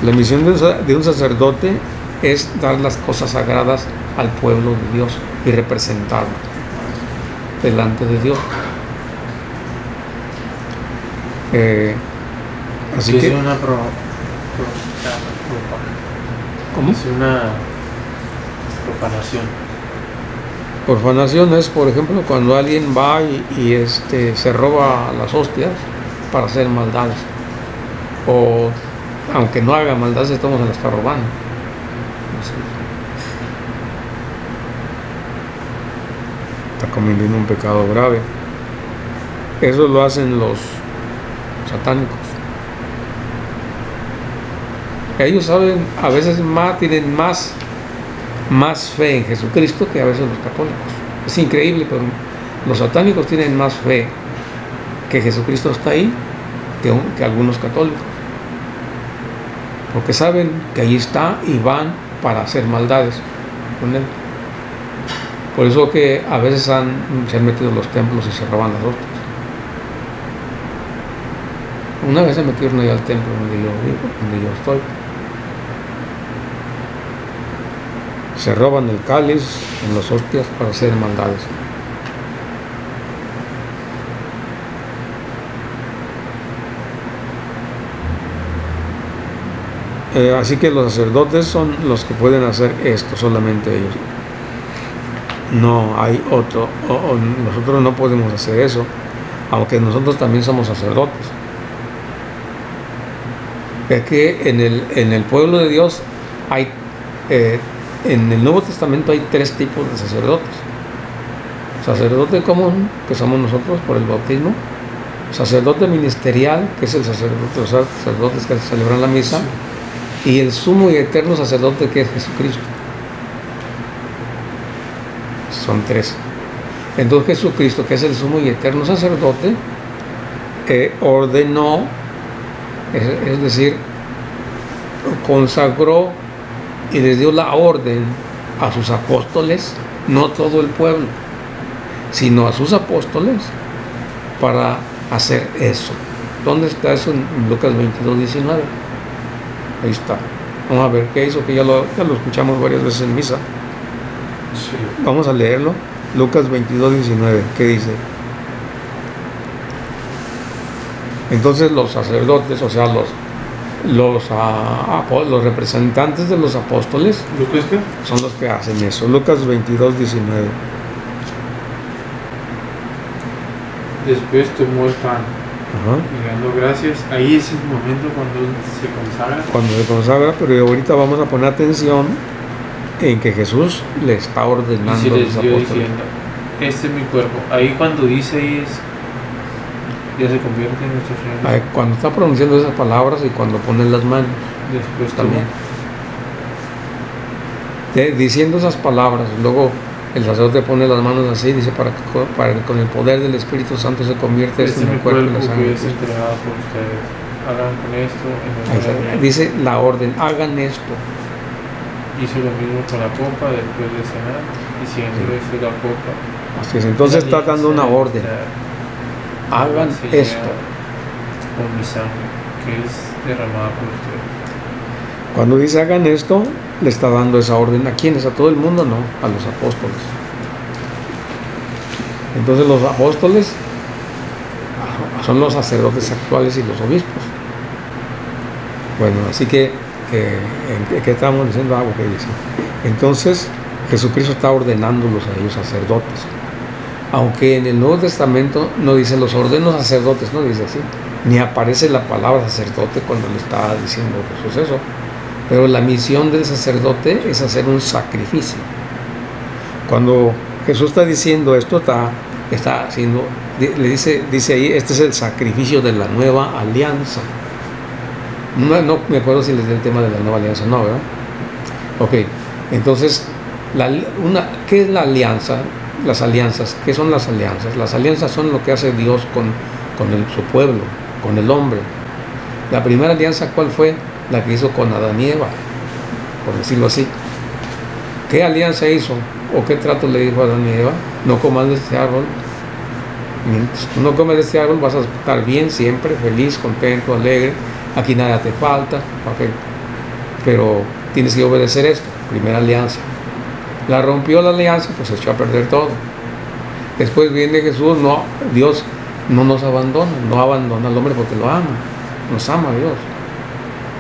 La misión de un sacerdote es dar las cosas sagradas al pueblo de Dios y representarlo delante de Dios. Así que que es una ¿cómo? Es una profanación. Profanación es, por ejemplo, cuando alguien va y se roba las hostias para hacer maldades, o aunque no haga maldades, estamos en la está robando. Así. Está cometiendo un pecado grave. Eso lo hacen los satánicos. Ellos saben, a veces tienen más fe en Jesucristo que a veces los católicos. Es increíble, pero los satánicos tienen más fe que Jesucristo está ahí que algunos católicos, porque saben que ahí está y van para hacer maldades con él. Por eso que a veces se han metido en los templos y se roban las hostias. Una vez se metieron ahí al templo donde yo vivo, donde yo estoy. Se roban el cáliz en las hostias para hacer maldades. Así que los sacerdotes son los que pueden hacer esto, solamente ellos. No hay otro, nosotros no podemos hacer eso, aunque nosotros también somos sacerdotes. Es que en el pueblo de Dios hay, en el Nuevo Testamento hay 3 tipos de sacerdotes. Sacerdote común, que somos nosotros por el bautismo. Sacerdote ministerial, que es el sacerdote, los sacerdotes que celebran la misa. Y el sumo y eterno sacerdote, que es Jesucristo. Son 3. Entonces Jesucristo, que es el sumo y eterno sacerdote, ordenó, es decir, consagró y les dio la orden a sus apóstoles, no todo el pueblo, sino a sus apóstoles, para hacer eso. ¿Dónde está eso? En Lucas 22:19. Ahí está. Vamos a ver qué hizo, que ya lo escuchamos varias veces en misa. Sí. Vamos a leerlo. Lucas 22:19. ¿Qué dice? Entonces los sacerdotes, o sea, los representantes de los apóstoles, ¿Lucas qué? son los que hacen eso. Lucas 22:19. Después tomó el pan Ajá. y dando gracias. Ahí es el momento cuando se consagra. Cuando se consagra, pero ahorita vamos a poner atención en que Jesús le está Y ordenando se a los les dio apóstoles. diciendo: este es mi cuerpo. Ahí cuando dice ahí es, ya se convierte en nuestro Señor. Ay, cuando está pronunciando esas palabras y cuando ponen las manos Después también. tomó. Diciendo esas palabras, luego el sacerdote pone las manos así, dice, para que con el poder del Espíritu Santo se convierte Este en es mi el cuerpo y la cuerpo sangre. que de es Cristo. entregado por ustedes. Hagan con esto en Ahí memoria está. mía. Dice la orden, hagan esto. Hizo lo mismo con la copa después de cenar, diciendo: esta es la copa. Así es, entonces está dando una orden. Hagan esto. Con mi sangre, que es derramada por ustedes. Cuando dice hagan esto, le está dando esa orden. ¿A quiénes? ¿A todo el mundo? No, a los apóstoles. Entonces los apóstoles son los sacerdotes actuales y los obispos. Bueno, así que, ¿qué estamos diciendo? Algo que dice. Entonces, Jesucristo está ordenándolos a ellos sacerdotes. Aunque en el Nuevo Testamento no dice los ordeno sacerdotes, no dice así. Ni aparece la palabra sacerdote cuando le está diciendo Jesús eso. Pero la misión del sacerdote es hacer un sacrificio. Cuando Jesús está diciendo esto, está haciendo, le dice ahí, este es el sacrificio de la nueva alianza. No me acuerdo si les di el tema de la nueva alianza, no, ¿verdad? Ok, entonces, ¿qué es la alianza? Las alianzas, ¿qué son las alianzas? Las alianzas son lo que hace Dios con su pueblo, con el hombre. La primera alianza, ¿cuál fue? La que hizo con Adán y Eva, por decirlo así. ¿Qué alianza hizo? ¿O qué trato le dijo a Adán y Eva? No comas de este árbol. Mientras tú no comes de este árbol vas a estar bien siempre, feliz, contento, alegre. Aquí nada te falta. Okay. Pero tienes que obedecer esto. Primera alianza. La rompió la alianza, pues echó a perder todo. Después viene Jesús, Dios no nos abandona, no abandona al hombre porque lo ama. Nos ama Dios.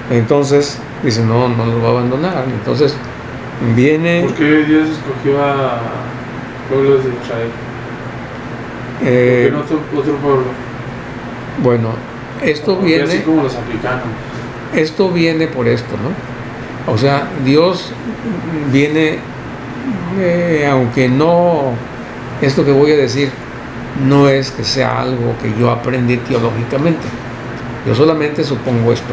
Entonces, dice, no nos va a abandonar. Entonces, viene... ¿Por qué Dios escogió a pueblos de Israel? ¿Por qué no otro pueblo? Bueno, esto Porque viene... así como los africanos. Esto viene por esto, ¿no? O sea, Dios viene, aunque no... Esto que voy a decir no es que sea algo que yo aprendí teológicamente. Yo solamente supongo esto.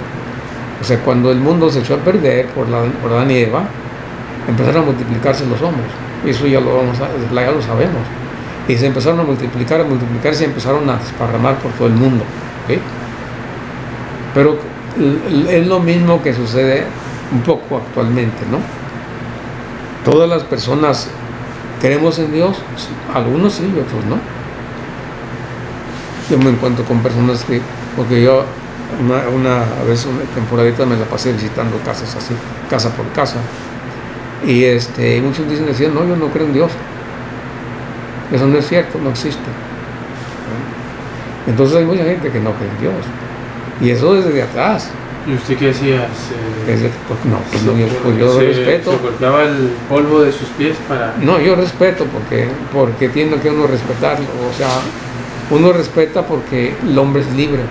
O sea, cuando el mundo se echó a perder por Adán y Eva, empezaron a multiplicarse los hombres. Eso ya lo sabemos. Y se empezaron a multiplicar y empezaron a desparramar por todo el mundo. ¿Okay? Pero es lo mismo que sucede un poco actualmente, ¿no? Todas las personas creemos en Dios, algunos sí y otros no. Yo me encuentro con personas que, porque yo a veces una temporadita me la pasé visitando casas así, casa por casa, y muchos decían, no, yo no creo en Dios, eso no es cierto, no existe. Entonces hay mucha gente que no cree en Dios, y eso desde atrás. ¿Y usted qué hacía? Pues yo respeto. ¿Se cortaba el polvo de sus pies para...? No, yo respeto porque tiene que uno respetarlo. O sea, uno respeta porque el hombre es libre.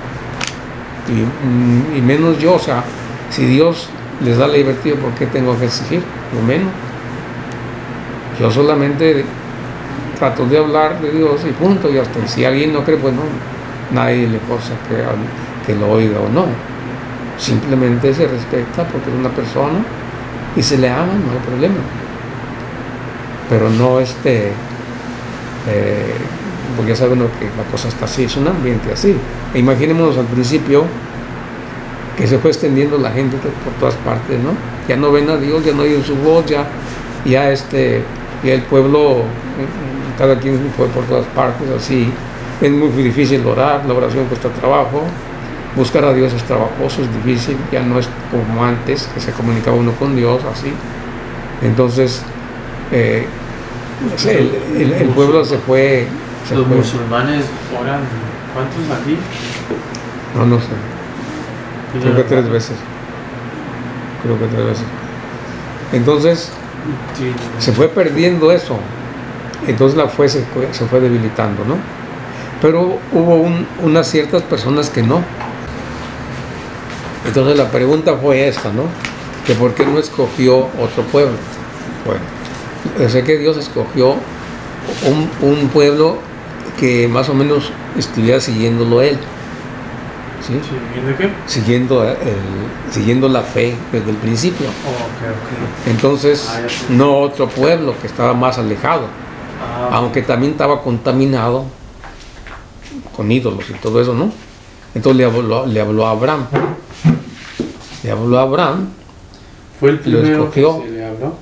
Y menos yo, o sea, si Dios les da la libertad, ¿por qué tengo que exigir? Lo menos. Yo solamente trato de hablar de Dios y punto, y hasta si alguien no cree, pues no, nadie le forza que lo oiga o no. Simplemente se respeta porque es una persona y se le ama, no hay problema. Pero no porque ya saben que la cosa está así, es un ambiente así. E imaginémonos al principio que se fue extendiendo la gente por todas partes, ¿no? Ya no ven a Dios, ya no oyen su voz, ya el pueblo, cada quien fue por todas partes, así. Es muy difícil orar, la oración cuesta trabajo. Buscar a Dios es trabajoso, es difícil, ya no es como antes, que se comunicaba uno con Dios, así. Entonces, el pueblo se fue... ¿Los musulmanes oran cuántos al día? No sé. Creo que 3 veces. Entonces, sí, se fue perdiendo eso. Entonces la fe se fue debilitando, ¿no? Pero hubo unas ciertas personas que no. Entonces la pregunta fue esta, ¿no? Que por qué no escogió otro pueblo. Bueno, yo sé que Dios escogió un pueblo que más o menos estuviera siguiéndolo él. ¿Sí? ¿Siguiendo qué? Siguiendo la fe desde el principio. Okay. Entonces, no otro pueblo que estaba más alejado. Aunque también estaba contaminado con ídolos y todo eso, ¿no? Entonces le habló a Abraham. ¿Fue el primero lo escogió. que se le habló?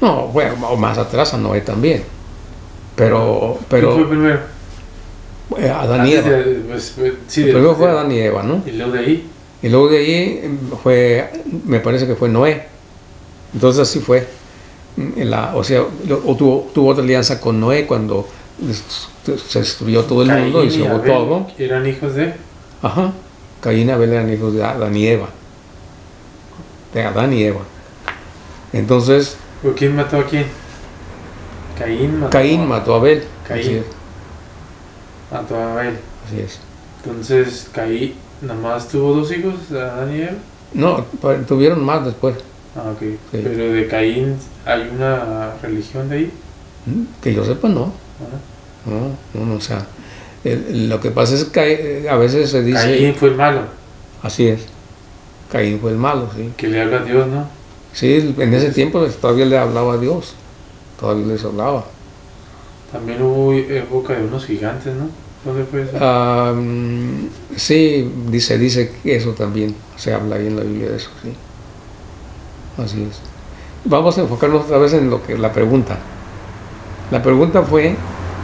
No, bueno, más atrás a Noé también. Pero ¿Quién fue primero? Adán y Eva. Primero fue Adán y Eva, ¿no? ¿Y luego de ahí? Y luego de ahí me parece que fue Noé. Entonces así fue. Tuvo otra alianza con Noé cuando se destruyó todo el mundo y se llevó todo. ¿Eran hijos de? Ajá. Caín y Abel eran hijos de Adán y Eva. Entonces. ¿Pero quién mató a quién? Caín mató a Abel. Caín mató a Abel. Así es. Entonces, Caín nada más tuvo 2 hijos, Adán y Eva. No, tuvieron más después. Ok. Sí. Pero de Caín, ¿hay una religión de ahí? Que yo sepa, no. No, o sea, lo que pasa es que a veces se dice... Caín fue el malo. Así es. Caín fue el malo, sí. Que le habla a Dios, ¿no? Sí, en ese tiempo todavía le hablaba a Dios. Todavía les hablaba. También hubo época de unos gigantes, ¿no? ¿Dónde fue eso? Sí, dice que eso también. Se habla ahí en la Biblia de eso, sí. Así es. Vamos a enfocarnos otra vez en la pregunta. La pregunta fue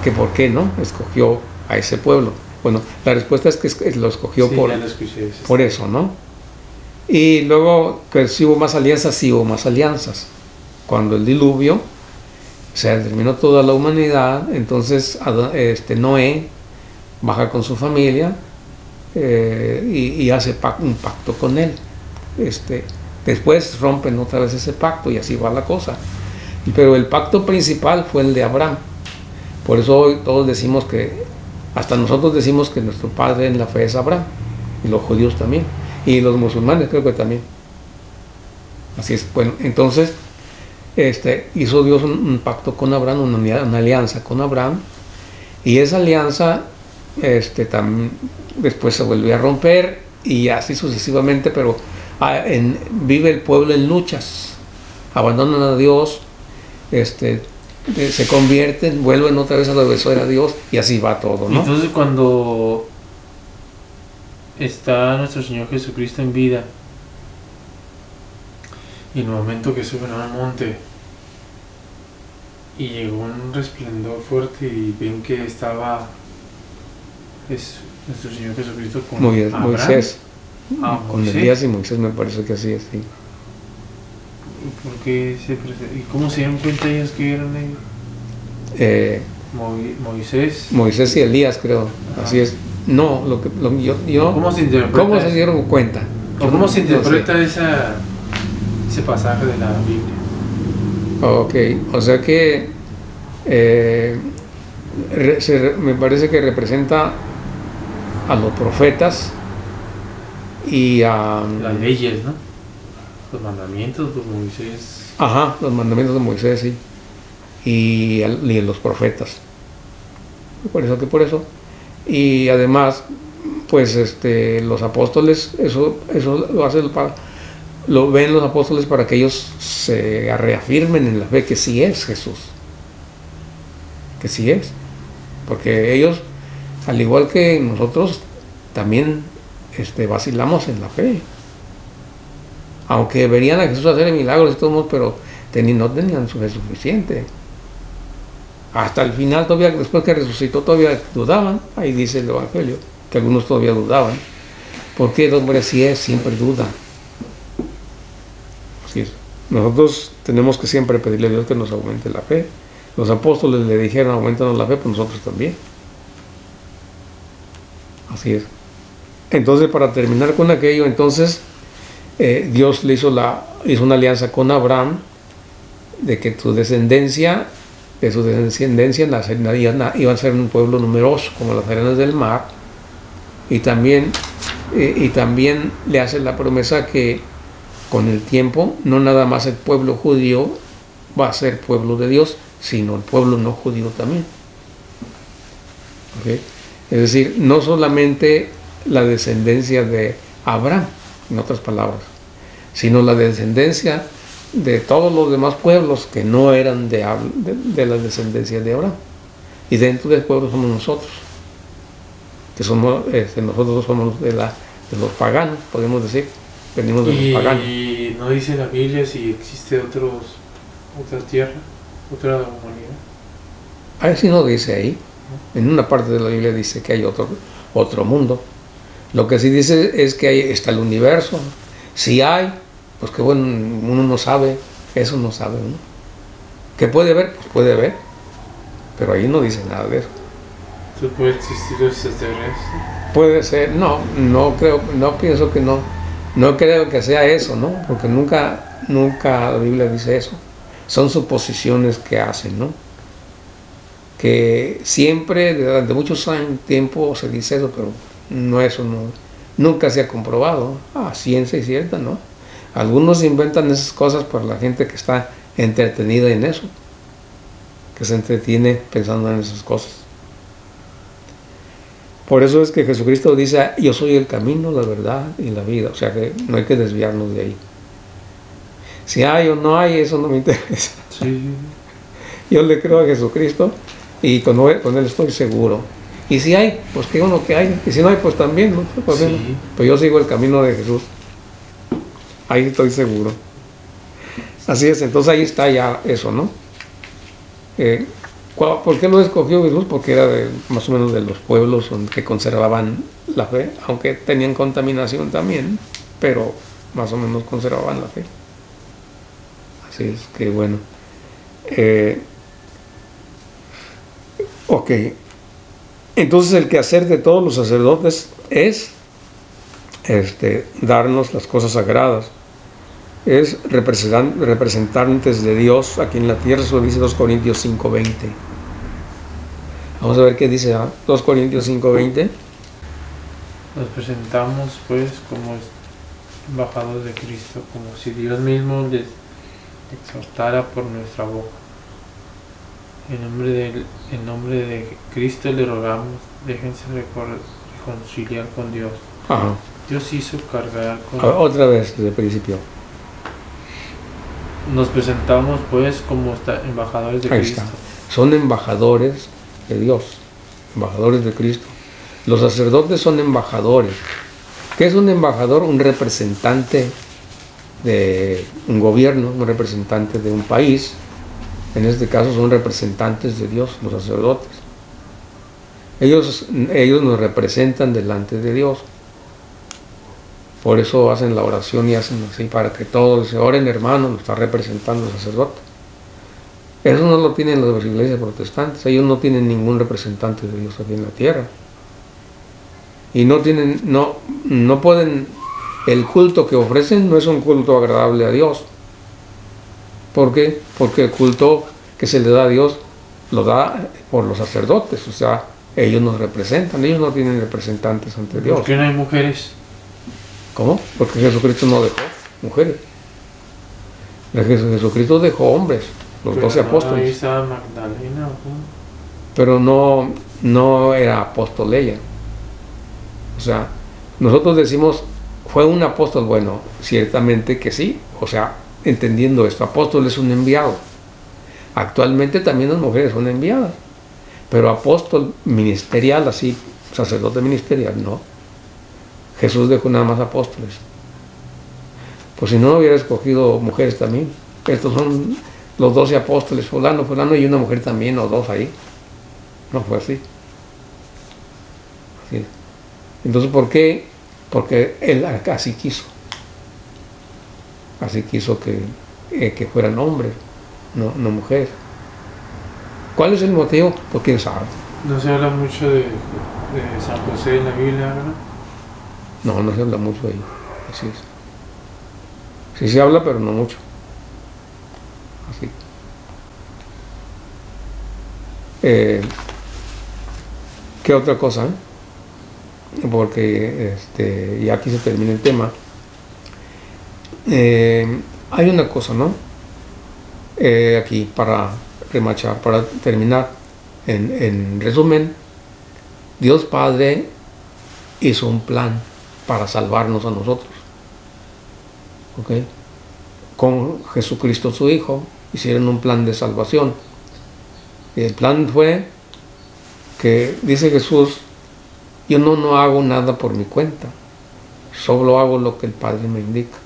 que por qué no escogió a ese pueblo. Bueno, la respuesta es que lo escogió por eso, ¿no? Y luego que sí hubo más alianzas. Cuando el diluvio se terminó toda la humanidad, entonces Noé baja con su familia y hace un pacto con él. Después rompen otra vez ese pacto y así va la cosa. Pero el pacto principal fue el de Abraham. Por eso hoy todos decimos hasta nosotros decimos que nuestro padre en la fe es Abraham, y los judíos también, y los musulmanes creo que también. Así es. Bueno, entonces hizo Dios un pacto con Abraham, una alianza con Abraham, y esa alianza después se volvió a romper y así sucesivamente, pero vive el pueblo en luchas, abandonan a Dios, se convierten, vuelven otra vez a obedecer a Dios y así va todo, ¿no? Entonces cuando está nuestro Señor Jesucristo en vida, y en el momento que suben al monte y llegó un resplandor fuerte y ven que estaba nuestro Señor Jesucristo con Abraham. Moisés. Con Moisés. Elías y Moisés, me parece que así es, sí. ¿Por qué ¿Y cómo se dieron cuenta ellos que eran ellos? Moisés y Elías, creo. Ajá. Así es. No, ¿Cómo se interpreta? ¿Cómo se dieron cuenta? ¿Cómo se interpreta no sé. ese pasaje de la Biblia? Ok, o sea que me parece que representa a los profetas y a las leyes, ¿no? Los mandamientos de Moisés. Ajá, los mandamientos de Moisés, sí. Y los profetas. Por eso. Y además, pues los apóstoles, eso lo ven los apóstoles para que ellos se reafirmen en la fe que sí es Jesús. Que sí es. Porque ellos, al igual que nosotros, también vacilamos en la fe. Aunque verían a Jesús hacer milagros y todo, pero no tenían su fe suficiente. Hasta el final, todavía después que resucitó, todavía dudaban. Ahí dice el Evangelio, que algunos todavía dudaban. Porque el hombre así es, siempre duda. Así es. Nosotros tenemos que siempre pedirle a Dios que nos aumente la fe. Los apóstoles le dijeron, aumentanos la fe, pues nosotros también. Así es. Entonces, para terminar con aquello, Dios le hizo una alianza con Abraham de que de su descendencia iba a ser un pueblo numeroso como las arenas del mar, y también le hace la promesa que con el tiempo no nada más el pueblo judío va a ser pueblo de Dios, sino el pueblo no judío también. ¿Okay? Es decir, no solamente la descendencia de Abraham, en otras palabras, sino la descendencia de todos los demás pueblos que no eran de la descendencia de Abraham. Y dentro del pueblo somos nosotros, que somos nosotros somos de los paganos, podemos decir, venimos de los paganos. Y no dice la Biblia si existe otra tierra, otra humanidad. Ahí sí no dice ahí. En una parte de la Biblia dice que hay otro mundo. Lo que sí dice es que ahí está el universo. Si hay, pues que bueno, uno no sabe, eso no sabe uno. ¿Qué puede ver? Pues puede ver, pero ahí no dice nada de eso. ¿Tú puede existir extraterrestres? Puede ser, no creo, no pienso que no creo que sea eso, ¿no? Porque nunca la Biblia dice eso. Son suposiciones que hacen, ¿no? Que siempre, durante muchos años, tiempo se dice eso, pero nunca se ha comprobado a ciencia cierta, ¿no? Algunos inventan esas cosas para la gente que está entretenida en eso, que se entretiene pensando en esas cosas. Por eso es que Jesucristo dice, yo soy el camino, la verdad y la vida. O sea que no hay que desviarnos de ahí. Si hay o no hay, eso no me interesa. Sí. Yo le creo a Jesucristo y con él estoy seguro. Y si hay, pues que uno que hay. Y si no hay, pues también, ¿no? Sí. Pues yo sigo el camino de Jesús. Ahí estoy seguro. Así es, entonces ahí está ya eso, ¿no? ¿Por qué lo escogió Jesús? Porque era más o menos de los pueblos que conservaban la fe, aunque tenían contaminación también, pero más o menos conservaban la fe. Así es que bueno. Ok. Entonces el quehacer de todos los sacerdotes es darnos las cosas sagradas. Es representantes de Dios aquí en la tierra. Eso dice 2 Corintios 5:20. Vamos a ver qué dice 2 Corintios 5:20. Nos presentamos pues como embajadores de Cristo, como si Dios mismo les exhortara por nuestra boca. En nombre de Cristo le rogamos, déjense reconciliar con Dios. Ajá. Dios hizo cargar con... Otra vez, desde el principio. Nos presentamos pues como embajadores de Ahí Cristo. está. Son embajadores de Dios, embajadores de Cristo. Los sacerdotes son embajadores. ¿Qué es un embajador? Un representante de un gobierno, un representante de un país. En este caso son representantes de Dios, los sacerdotes. Ellos nos representan delante de Dios. Por eso hacen la oración y hacen así, para que todos se oren, hermanos, nos está representando el sacerdote. Eso no lo tienen las iglesias protestantes. Ellos no tienen ningún representante de Dios aquí en la tierra. Y no pueden, el culto que ofrecen no es un culto agradable a Dios. ¿Por qué? Porque el culto que se le da a Dios lo da por los sacerdotes, o sea, ellos nos representan, ellos no tienen representantes ante Dios. ¿Por qué no hay mujeres? ¿Cómo? Porque Jesucristo no dejó mujeres. Jesucristo dejó hombres, los 12 apóstoles. Ahí estaba Magdalena, ¿no? Pero no era apóstol ella. O sea, nosotros decimos, fue un apóstol, bueno, ciertamente que sí, o sea, entendiendo esto, apóstol es un enviado. Actualmente también las mujeres son enviadas, pero apóstol ministerial, así, sacerdote ministerial, no. Jesús dejó nada más apóstoles. Pues si no hubiera escogido mujeres también. Estos son los 12 apóstoles, fulano, y una mujer también, o dos ahí. No fue así. Así. Entonces, ¿por qué? Porque él así quiso. Así quiso que fueran hombres, no mujeres. ¿Cuál es el motivo? Pues quién sabe. No se habla mucho de San José en la Biblia, ¿verdad? No se habla mucho de ello. Así es. Sí se habla, pero no mucho. Así. ¿Qué otra cosa? Porque ya aquí se termina el tema. Hay una cosa, ¿no? Aquí para remachar, para terminar. En resumen, Dios Padre hizo un plan para salvarnos a nosotros. ¿Ok? Con Jesucristo su Hijo hicieron un plan de salvación. Y el plan fue que, dice Jesús, yo no hago nada por mi cuenta, solo hago lo que el Padre me indica.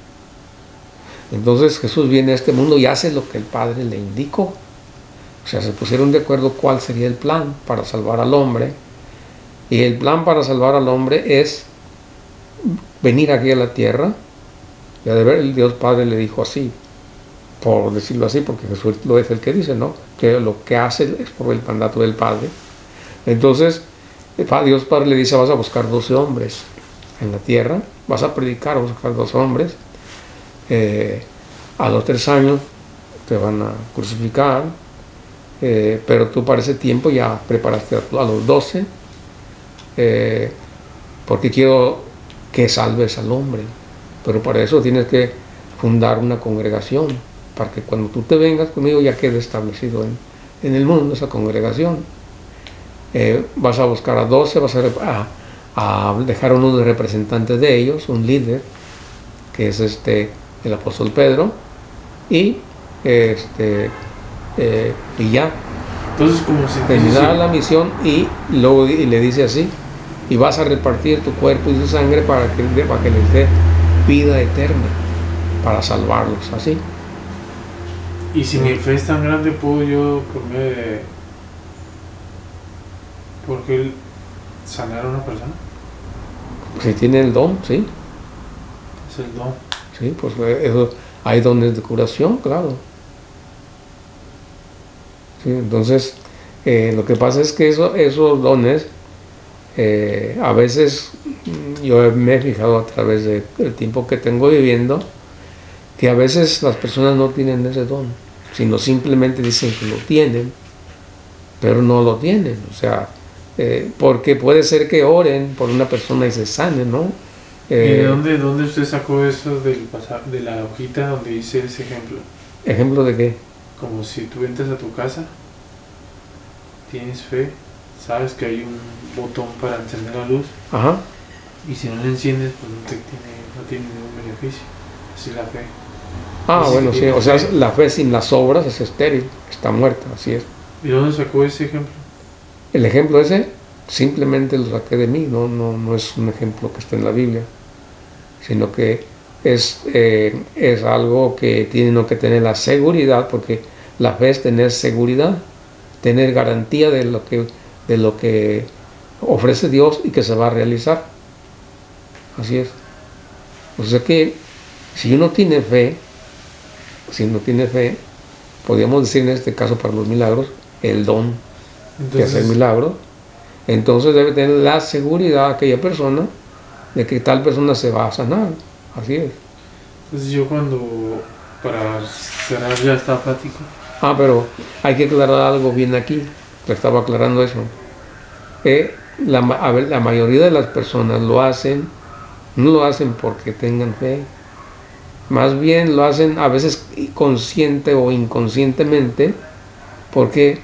Entonces Jesús viene a este mundo y hace lo que el Padre le indicó. O sea, se pusieron de acuerdo cuál sería el plan para salvar al hombre. Y el plan para salvar al hombre es venir aquí a la tierra. Y a de ver, el Dios Padre le dijo así, por decirlo así, porque Jesús lo es el que dice, ¿no? Que lo que hace es por el mandato del Padre. Entonces, Dios Padre le dice, vas a buscar 12 hombres en la tierra, vas a predicar, vas a buscar 12 hombres. A los 3 años te van a crucificar, pero tú para ese tiempo ya preparaste a los 12, porque quiero que salves al hombre. Pero para eso tienes que fundar una congregación, para que cuando tú te vengas conmigo ya quede establecido en el mundo esa congregación. Vas a buscar a 12, vas a dejar a uno de representantes de ellos, un líder, que es el apóstol Pedro, y ya. Entonces, como si terminará la misión y luego le dice así, y vas a repartir tu cuerpo y tu sangre para que les dé vida eterna, para salvarlos, así. Y si mi fe es tan grande, puedo yo, ¿por qué sanar a una persona? Si tiene el don, sí. Es el don. Sí, pues eso, hay dones de curación, claro. Sí, entonces, lo que pasa es que esos dones, a veces yo me he fijado a través del tiempo que tengo viviendo, que a veces las personas no tienen ese don, sino simplemente dicen que lo tienen, pero no lo tienen. O sea, porque puede ser que oren por una persona y se sane, ¿no? ¿Y de dónde usted sacó eso de la hojita donde dice ese ejemplo? ¿Ejemplo de qué? Como si tú entras a tu casa, tienes fe, sabes que hay un botón para encender la luz. Ajá. Y si no le enciendes, pues no tiene ningún beneficio. Así es la fe. Ah, bueno, sí. O sea, la fe sin las obras es estéril, está muerta, así es. ¿Y dónde sacó ese ejemplo? El ejemplo ese simplemente lo saqué de mí, no es un ejemplo que está en la Biblia. sino que es algo que tiene uno que tener la seguridad, porque la fe es tener seguridad, tener garantía de lo que ofrece Dios y que se va a realizar. Así es. O sea que si uno tiene fe, podríamos decir en este caso para los milagros, el don de hacer milagros, entonces debe tener la seguridad aquella persona de que tal persona se va a sanar. Así es. Entonces yo para cerrar ya esta plática. Pero hay que aclarar algo bien aquí. Le estaba aclarando eso. La mayoría de las personas no lo hacen porque tengan fe. Más bien lo hacen a veces consciente o inconscientemente, porque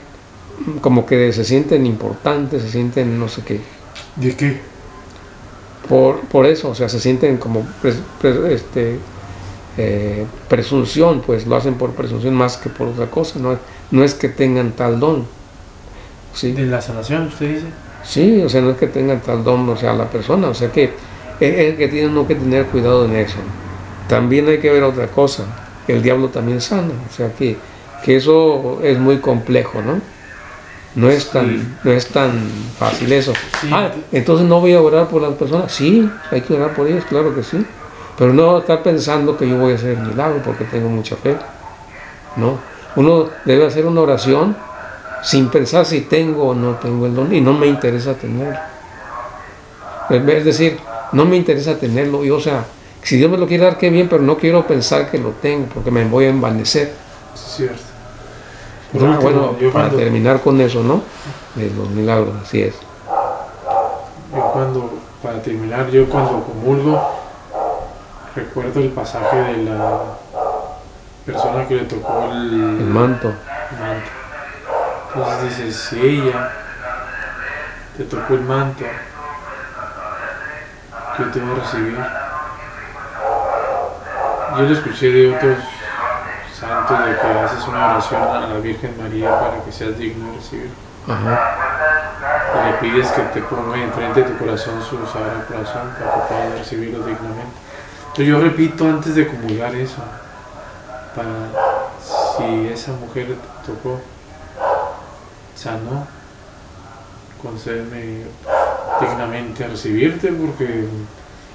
como que se sienten importantes, se sienten no sé qué. ¿De qué? Por eso, o sea, se sienten como presunción, pues lo hacen por presunción más que por otra cosa. No es que tengan tal don. ¿Sí? ¿De la sanación usted dice? Sí, o sea, no es que tengan tal don, o sea, la persona, o sea que es que tiene uno que tener cuidado en eso. También hay que ver otra cosa, que el diablo también sana, o sea que eso es muy complejo, ¿no? No es tan fácil eso. Sí. Entonces no voy a orar por las personas. Sí, hay que orar por ellas, claro que sí. Pero no estar pensando que yo voy a hacer el milagro porque tengo mucha fe. No. Uno debe hacer una oración sin pensar si tengo o no tengo el don, y no me interesa tenerlo. Es decir, no me interesa tenerlo. Y, o sea, si Dios me lo quiere dar, qué bien, pero no quiero pensar que lo tengo porque me voy a envanecer. Es cierto. Bueno, para terminar con eso, ¿no? De los milagros, así es. Para terminar, yo cuando comulgo, recuerdo el pasaje de la persona que le tocó el manto. Entonces dice, si ella te tocó el manto, yo te voy a recibir. Yo lo escuché de otros santos de que haces una oración a la Virgen María para que seas digno de recibir. Ajá. Y le pides que te ponga enfrente de tu corazón su sagrado corazón para que puedas recibirlo dignamente. Entonces yo repito antes de comulgar eso, para si esa mujer te tocó, sanó, concédeme dignamente a recibirte porque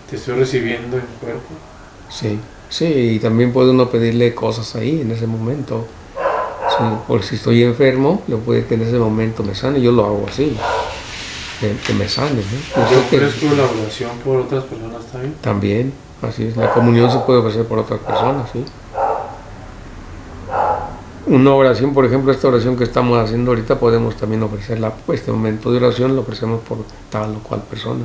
te estoy recibiendo en cuerpo. Sí, y también puede uno pedirle cosas ahí en ese momento. Sí, por si estoy enfermo, le puede que en ese momento me sane. Yo lo hago así, que me sane, ¿no? Yo ofrezco la oración por otras personas también. También, así es. La comunión se puede ofrecer por otras personas, sí. Una oración, por ejemplo, esta oración que estamos haciendo ahorita, podemos también ofrecerla, este momento de oración lo ofrecemos por tal o cual persona.